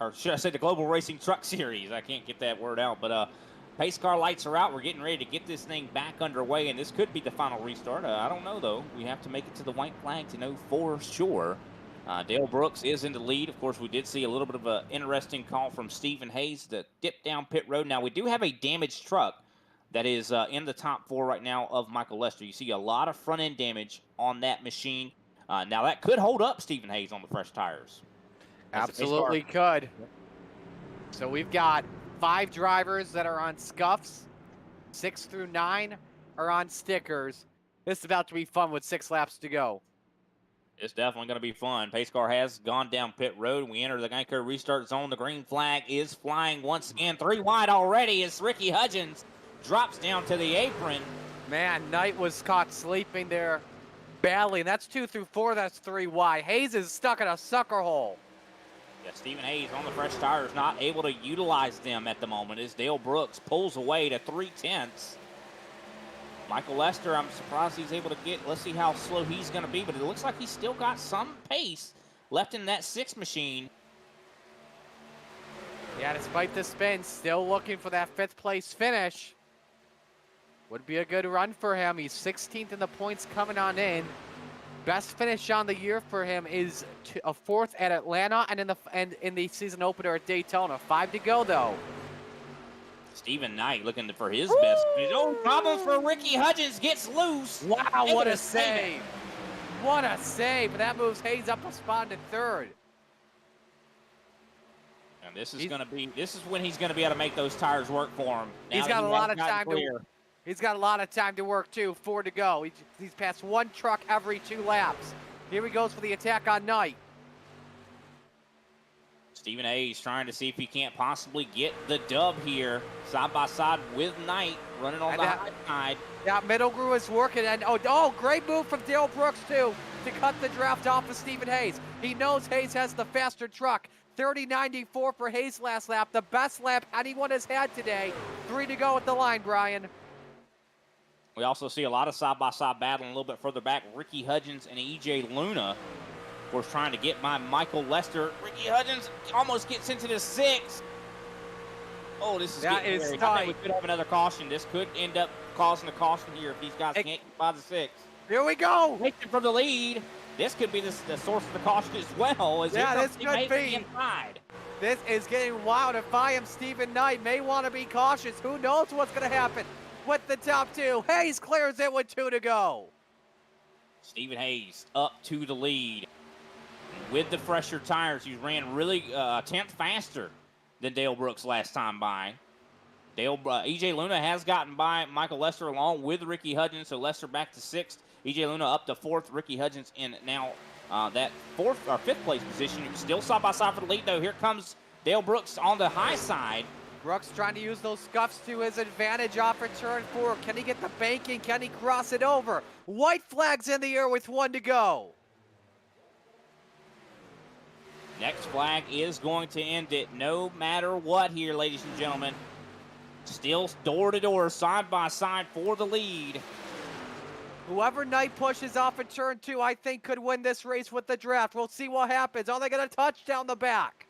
or should I say the Global Racing Truck Series? I can't get that word out, but pace car lights are out. We're getting ready to get this thing back underway, and this could be the final restart. I don't know, though. We have to make it to the white flag to know for sure. Dale Brooks is in the lead. Of course, we did see a little bit of an interesting call from Stephen Hayes to dip down pit road. Now, we do have a damaged truck that is in the top 4 right now of Michael Lester. You see a lot of front-end damage on that machine. Now, that could hold up Stephen Hayes on the fresh tires. Absolutely could. So we've got 5 drivers that are on scuffs. 6 through 9 are on stickers. This is about to be fun with 6 laps to go. It's definitely going to be fun. Pace car has gone down pit road. We enter the Geico restart zone. The green flag is flying once again. 3 wide already as Ricky Hudgens drops down to the apron. Man, Knight was caught sleeping there badly. That's 2 through 4. That's 3 wide. Hayes is stuck in a sucker hole. Yeah, Stephen Hayes on the fresh tires, not able to utilize them at the moment as Dale Brooks pulls away to 3/10. Michael Lester, I'm surprised he's able to get. Let's see how slow he's going to be, but it looks like he's still got some pace left in that 6 machine. Yeah, despite the spin, still looking for that 5th place finish. Would be a good run for him. He's 16th in the points coming on in. Best finish on the year for him is a 4th at Atlanta and in the season opener at Daytona. 5 to go though. Stephen Knight looking for his best. Oh, problems for Ricky Hudgens, gets loose. Wow, what a save. What a save. That moves Hayes up a spot to 3rd. And this is when he's going to be able to make those tires work for him. He's got a lot of time to He's got a lot of time to work too. 4 to go. He's passed 1 truck every 2 laps. Here he goes for the attack on Knight. Stephen Hayes trying to see if he can't possibly get the dub here, side by side with Knight, running on the high side. Yeah, middle groove is working, and oh, great move from Dale Brooks too to cut the draft off of Stephen Hayes. He knows Hayes has the faster truck. 30.94 for Hayes last lap, the best lap anyone has had today. 3 to go at the line, Brian. We also see a lot of side-by-side battling a little bit further back. Ricky Hudgens and E.J. Luna, of course, trying to get by Michael Lester. Ricky Hudgens almost gets into the 6. Oh, this is getting weird. I think we could have another caution. This could end up causing a caution here if these guys can't get by the 6. Here we go. Taking from the lead. This could be the source of the caution as well. As this could be. Inside. This is getting wild. If I am Stephen Knight, may want to be cautious. Who knows what's going to happen with the top 2. Hayes clears it with 2 to go. Stephen Hayes up to the lead. With the fresher tires, he ran really a tenth faster than Dale Brooks last time by. E.J. Luna has gotten by Michael Lester along with Ricky Hudgens, so Lester back to 6th. E.J. Luna up to 4th. Ricky Hudgens in now that 4th or 5th place position. Still side by side for the lead, though. Here comes Dale Brooks on the high side. Brooks trying to use those scuffs to his advantage off of turn 4. Can he get the banking? Can he cross it over? White flags in the air with 1 to go. Next flag is going to end it no matter what here, ladies and gentlemen. Still door to door, side by side for the lead. Whoever Knight pushes off at turn 2, I think could win this race with the draft. We'll see what happens. Are they going to touch down the back?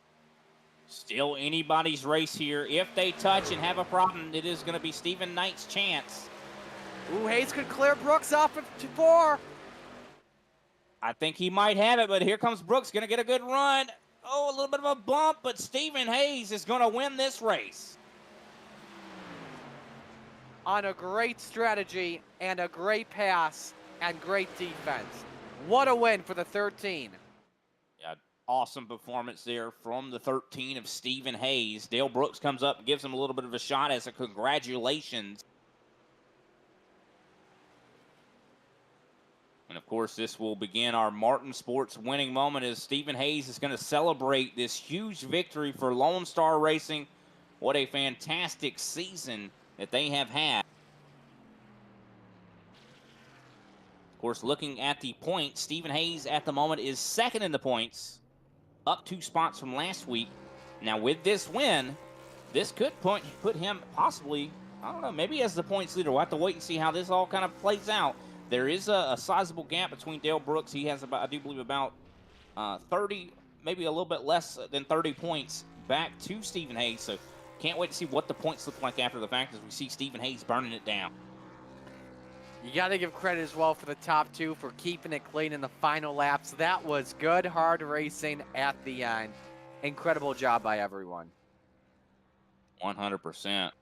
Still anybody's race here. If they touch and have a problem, it is going to be Stephen Knight's chance. Ooh, Hayes could clear Brooks off at 4. I think he might have it, but here comes Brooks, going to get a good run. Oh, a little bit of a bump, but Stephen Hayes is going to win this race. On a great strategy and a great pass and great defense. What a win for the 13. Yeah, awesome performance there from the 13 of Stephen Hayes. Dale Brooks comes up and gives him a little bit of a shot as a congratulations. And, of course, this will begin our Martin Sports winning moment as Stephen Hayes is going to celebrate this huge victory for Lone Star Racing. What a fantastic season that they have had. Of course, looking at the points, Stephen Hayes at the moment is 2nd in the points, up 2 spots from last week. Now, with this win, this could put him possibly, I don't know, maybe as the points leader. We'll have to wait and see how this all kind of plays out. there is a sizable gap between Dale Brooks. He has about, I do believe, about 30, maybe a little bit less than 30 points back to Stephen Hayes. So can't wait to see what the points look like after the fact as we see Stephen Hayes burning it down. You got to give credit as well for the top two for keeping it clean in the final laps. That was good, hard racing at the end. Incredible job by everyone. 100%. Of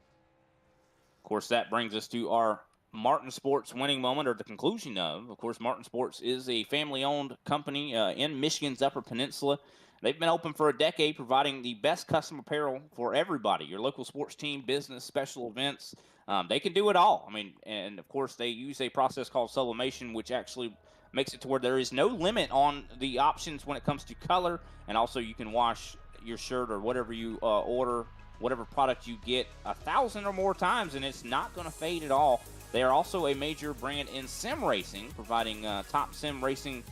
course, that brings us to our Martin Sports winning moment, or the conclusion of. Of course, Martin Sports is a family-owned company in Michigan's Upper Peninsula. They've been open for a decade, providing the best custom apparel for everybody. Your local sports team, business, special events. They can do it all. I mean, and of course, they use a process called sublimation, which actually makes it to where there is no limit on the options when it comes to color. And also, you can wash your shirt or whatever you order, whatever product you get, 1,000 or more times, and it's not going to fade at all. They are also a major brand in sim racing, providing top sim racing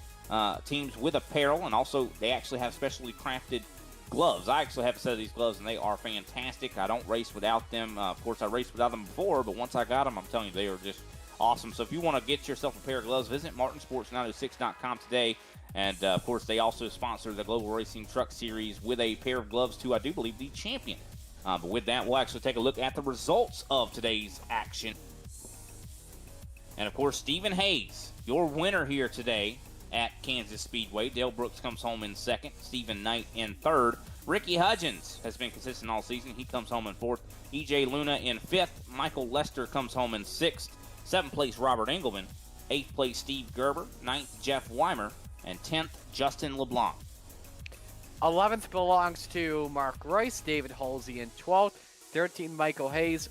teams with apparel, and also they actually have specially crafted gloves. I actually have a set of these gloves, and they are fantastic. I don't race without them. Of course, I raced without them before, but once I got them, I'm telling you, they are just awesome. So if you want to get yourself a pair of gloves, visit martinsports906.com today. And, of course, they also sponsor the Global Racing Truck Series with a pair of gloves to, I do believe, the champion. But with that, we'll actually take a look at the results of today's action. And, of course, Stephen Hayes, your winner here today at Kansas Speedway. Dale Brooks comes home in second. Stephen Knight in third. Ricky Hudgens has been consistent all season. He comes home in fourth. E.J. Luna in fifth. Michael Lester comes home in sixth. Seventh place, Robert Engelman. Eighth place, Steve Gerber. Ninth, Jeff Weimer. And 10th, Justin LeBlanc. 11th belongs to Mark Royce, David Halsey in 12th. 13th, Michael Hayes.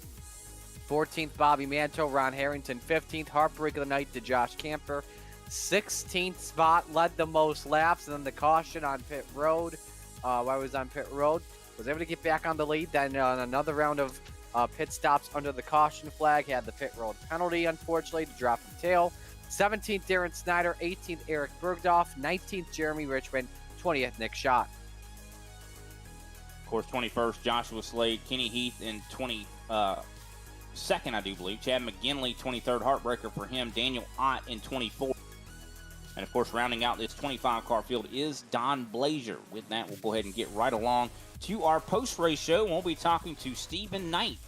14th, Bobby Manto, Ron Harrington. 15th, Heartbreak of the Night to Josh Camper. 16th spot, led the most laps, and then the caution on pit road. While I was on pit road, was able to get back on the lead. Then another round of pit stops under the caution flag, had the pit road penalty, unfortunately, to drop the tail. 17th, Darren Snyder. 18th, Eric Bergdorf. 19th, Jeremy Richmond. 20th, Nick Schott. Of course, 21st, Joshua Slade. Kenny Heath in 22nd, I do believe. Chad McGinley, 23rd, heartbreaker for him. Daniel Ott in 24th. And, of course, rounding out this 25-car field is Don Blazier. With that, we'll go ahead and get right along to our post-race show. We'll be talking to Stephen Knight.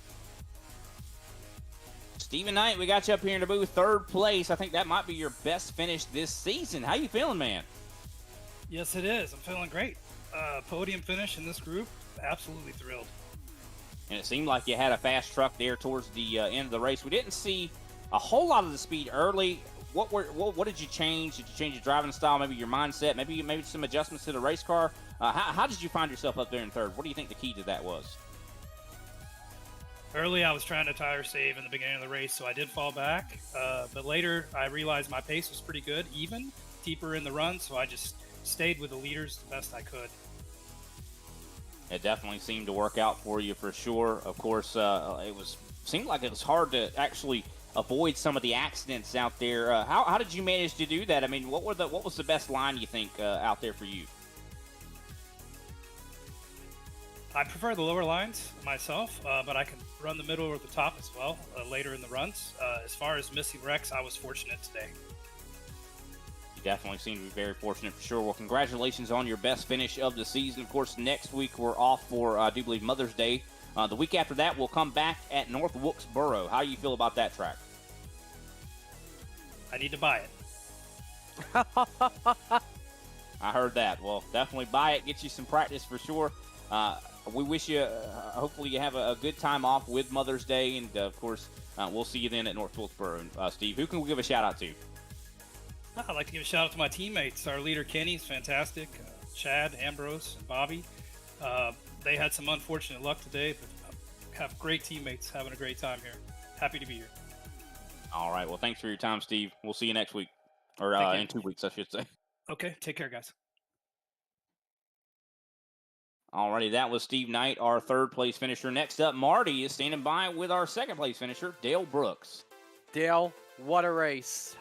Stephen Knight, we got you up here in the booth, third place. I think that might be your best finish this season. How you feeling, man? Yes, it is. I'm feeling great. Podium finish in this group, absolutely thrilled. And it seemed like you had a fast truck there towards the end of the race. We didn't see a whole lot of the speed early. What did you change? Did you change your driving style, maybe your mindset, maybe some adjustments to the race car? How did you find yourself up there in third? What do you think the key to that was? Early, I was trying to tire save in the beginning of the race, so I did fall back. But later, I realized my pace was pretty good, even, deeper in the run, so I just stayed with the leaders the best I could. It definitely seemed to work out for you for sure. Of course, seemed like it was hard to actually avoid some of the accidents out there. How did you manage to do that? I mean, what was the best line you think out there for you? I prefer the lower lines myself, but I can run the middle or the top as well later in the runs. As far as missing wrecks, I was fortunate today. You definitely seem to be very fortunate for sure. Well, congratulations on your best finish of the season. Of course, next week we're off for, I do believe, Mother's Day. The week after that, we'll come back at North Wilkesboro. How do you feel about that track? I need to buy it. I heard that. Well, definitely buy it. Get you some practice for sure. We wish you, hopefully you have a good time off with Mother's Day. And, of course, we'll see you then at North Wilkesboro. Steve, who can we give a shout-out to? I'd like to give a shout-out to my teammates. Our leader, Kenny, is fantastic. Chad, Ambrose, and Bobby. They had some unfortunate luck today, but have great teammates, having a great time here. Happy to be here. All right. Well, thanks for your time, Steve. We'll see you next week. Or in 2 weeks, I should say. Okay. Take care, guys. All righty. That was Steve Knight, our third-place finisher. Next up, Marty is standing by with our second-place finisher, Dale Brooks. Dale, what a race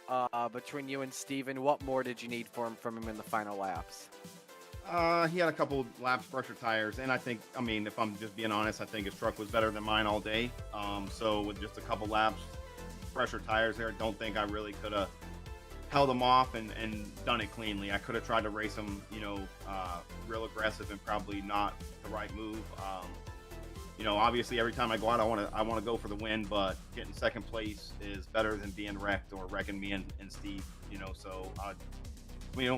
between you and Steven. What more did you need from him in the final laps? He had a couple laps, pressure tires, and I mean, if I'm just being honest, I think his truck was better than mine all day. So with just a couple laps, fresher tires there. Don't think I really could have held them off and done it cleanly. I could have tried to race them, real aggressive and probably not the right move. Obviously every time I go out, I want to go for the win, but getting second place is better than being wrecked or wrecking me and Steve. So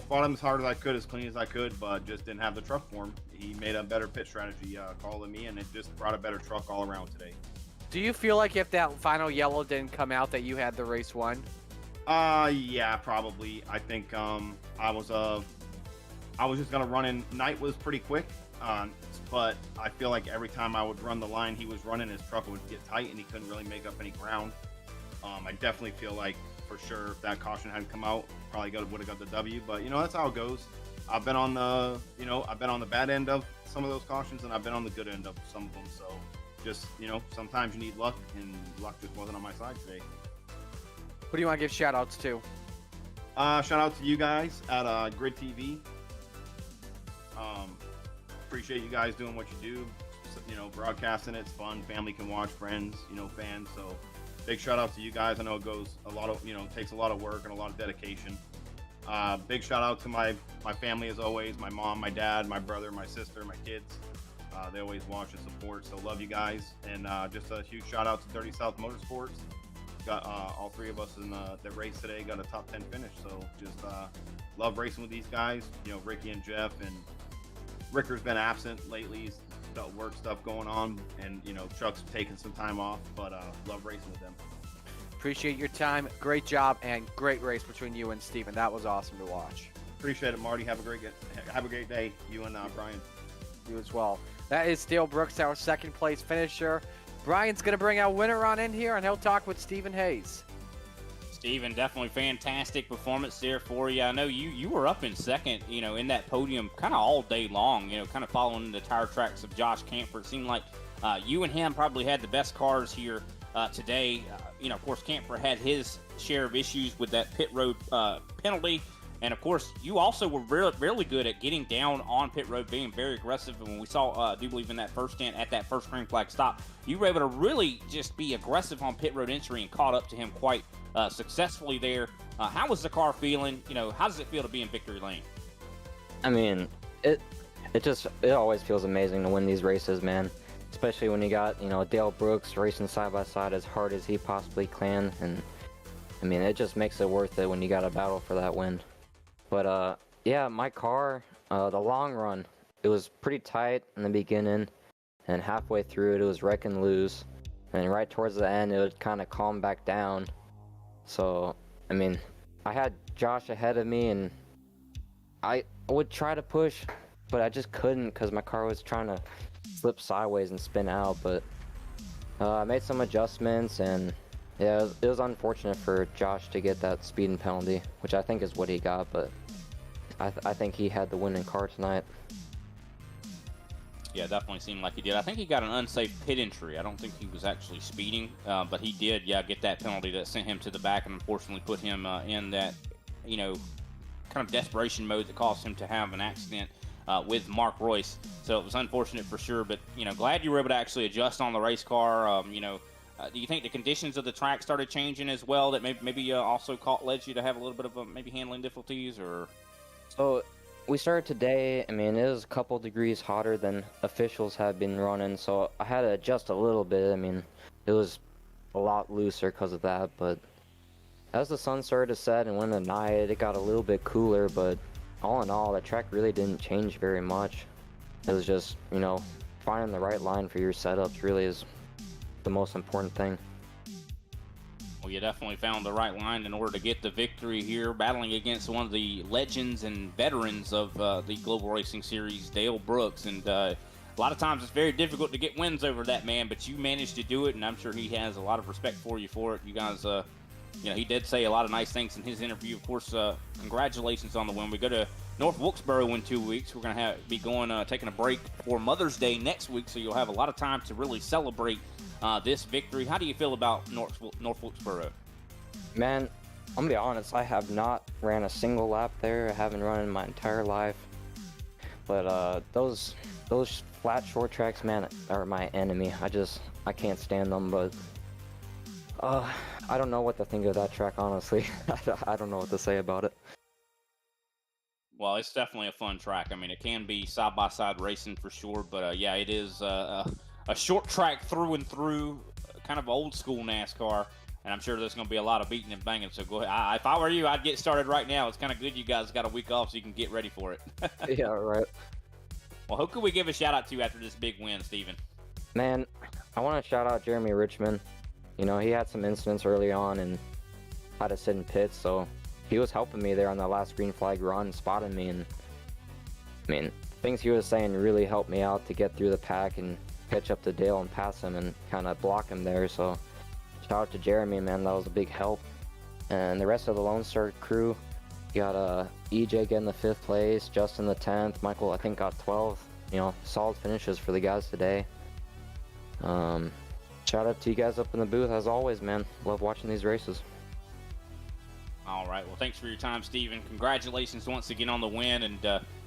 fought him as hard as I could, as clean as I could, but just didn't have the truck for him. He made a better pit strategy call than me, and it just brought a better truck all around today. Do you feel like if that final yellow didn't come out that you had the race won? Yeah, probably. I think I was just gonna run in. Night was pretty quick, but I feel like every time I would run the line he was running, his truck would get tight and he couldn't really make up any ground. I definitely feel like for sure if that caution hadn't come out, probably would have got the W. But that's how it goes. I've been on the bad end of some of those cautions, and I've been on the good end of some of them. So just sometimes you need luck, and luck just wasn't on my side today. Who do you want to give shout outs to? Shout out to you guys at Grid TV. Appreciate you guys doing what you do. Broadcasting it's fun. Family can watch, friends, fans. So big shout out to you guys. I know it goes a lot of, takes a lot of work and a lot of dedication. Big shout out to my family as always. My mom, my dad, my brother, my sister, my kids. They always watch and support. So love you guys. And just a huge shout out to Dirty South Motorsports. Got all three of us in the race today. Got a top 10 finish. So just love racing with these guys. Ricky and Jeff, and Ricker's been absent lately. He's got work stuff going on, and Chuck's taking some time off. But love racing with them. Appreciate your time. Great job and great race between you and Steven. That was awesome to watch. Appreciate it, Marty. Have a great day. You and Brian. You as well. That is Dale Brooks, our second place finisher. Brian's going to bring our winner on in here, and he'll talk with Stephen Hayes. Steven, definitely fantastic performance there for you. I know you were up in second, in that podium kind of all day long, kind of following the tire tracks of Josh Camper. It seemed like you and him probably had the best cars here today. Of course, Camper had his share of issues with that pit road penalty. And, of course, you also were really good at getting down on pit road, being very aggressive. And when we saw, I do believe, in that first stint at that first green flag stop, you were able to really just be aggressive on pit road entry and caught up to him quite successfully there. How was the car feeling? How does it feel to be in victory lane? I mean, it always feels amazing to win these races, man. Especially when you got, Dale Brooks racing side by side as hard as he possibly can. And, I mean, it just makes it worth it when you got a battle for that win. But, yeah, my car, the long run, it was pretty tight in the beginning, and halfway through it was wreck and lose. And right towards the end, it would kind of calm back down. So, I mean, I had Josh ahead of me, and I would try to push, but I just couldn't because my car was trying to slip sideways and spin out. But I made some adjustments, and yeah, it was unfortunate for Josh to get that speeding penalty, which I think is what he got, but I think he had the winning car tonight. Yeah, definitely seemed like he did. I think he got an unsafe pit entry. I don't think he was actually speeding, but he did, get that penalty that sent him to the back and unfortunately put him in that, kind of desperation mode that caused him to have an accident with Mark Royce. So it was unfortunate for sure, but, glad you were able to actually adjust on the race car. Do you think the conditions of the track started changing as well, that maybe also led you to have a little bit of maybe handling difficulties? Or So we started today. I mean, it was a couple degrees hotter than officials have been running, so I had to adjust a little bit. I mean, it was a lot looser because of that, but as the sun started to set and went at night, it got a little bit cooler, but all in all, the track really didn't change very much. It was just, finding the right line for your setups really is the most important thing. Well, you definitely found the right line in order to get the victory here, battling against one of the legends and veterans of the Global Racing Series, Dale Brooks. And a lot of times it's very difficult to get wins over that man, but you managed to do it, and I'm sure he has a lot of respect for you for it. You guys, he did say a lot of nice things in his interview. Of course, congratulations on the win. We go to North Wilkesboro in 2 weeks. We're going to be taking a break for Mother's Day next week, so you'll have a lot of time to really celebrate this victory. How do you feel about North Wilkesboro? Man, I'm gonna be honest, I have not ran a single lap there. I haven't run in my entire life. But those flat short tracks, man, are my enemy. I can't stand them. But I don't know what to think of that track, honestly. I don't know what to say about it. Well, it's definitely a fun track. I mean, it can be side-by-side racing for sure, but yeah, it is a short track through and through, kind of old school NASCAR, and I'm sure there's going to be a lot of beating and banging. So go ahead. If I were you, I'd get started right now. It's kind of good you guys got a week off so you can get ready for it. Yeah, right. Well, who could we give a shout-out to after this big win, Steven? Man, I want to shout out Jeremy Richmond. You know, he had some incidents early on and had to sit in pits, so he was helping me there on the last green flag run, spotting me, and I mean, things he was saying really helped me out to get through the pack and catch up to Dale and pass him and kind of block him there. So shout out to Jeremy, man, that was a big help. And the rest of the Lone Star crew, you got EJ getting the 5th place, Justin the 10th, Michael I think got 12th. You know, solid finishes for the guys today. Shout out to you guys up in the booth as always, man. Love watching these races. All right. Well, thanks for your time, Steven. Congratulations once again on the win, and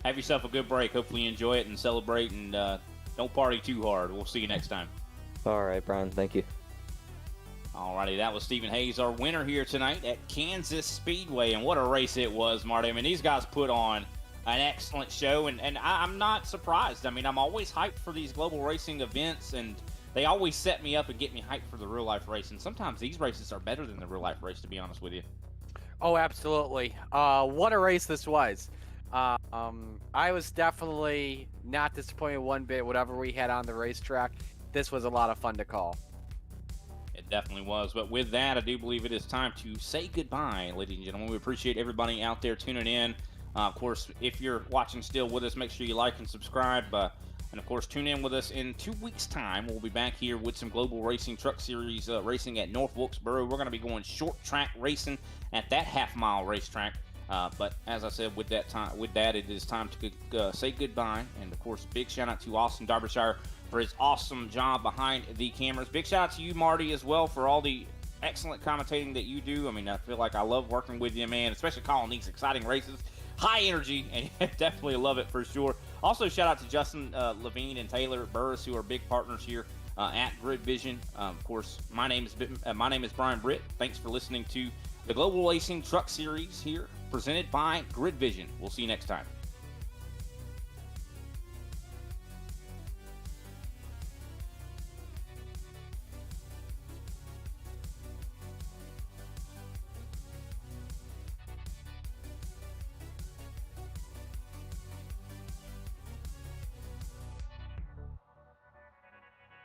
have yourself a good break. Hopefully you enjoy it and celebrate, and don't party too hard. We'll see you next time. All right, Brian. Thank you. All righty. That was Steven Hayes, our winner here tonight at Kansas Speedway, and what a race it was, Marty. I mean, these guys put on an excellent show, and I'm not surprised. I mean, I'm always hyped for these global racing events, and they always set me up and get me hyped for the real-life race, and sometimes these races are better than the real-life race, to be honest with you. Oh, absolutely. What a race this was. I was definitely not disappointed one bit, whatever we had on the racetrack. This was a lot of fun to call. It definitely was. But with that, I do believe it is time to say goodbye, ladies and gentlemen. We appreciate everybody out there tuning in. Of course, if you're watching still with us, make sure you like and subscribe. And, of course, tune in with us in 2 weeks' time. We'll be back here with some Global Racing Truck Series racing at North Wilkesboro. We're going to be going short track racing at that half-mile racetrack. But as I said, with that, it is time to say goodbye. And, of course, big shout-out to Austin Derbyshire for his awesome job behind the cameras. Big shout-out to you, Marty, as well, for all the excellent commentating that you do. I mean, I feel like I love working with you, man, especially calling these exciting races. High energy, and definitely love it for sure. Also, shout out to Justin Levine and Taylor Burris, who are big partners here at Grid Vision. Of course, my name is Brian Britt. Thanks for listening to the Global Racing Truck Series here, presented by Grid Vision. We'll see you next time.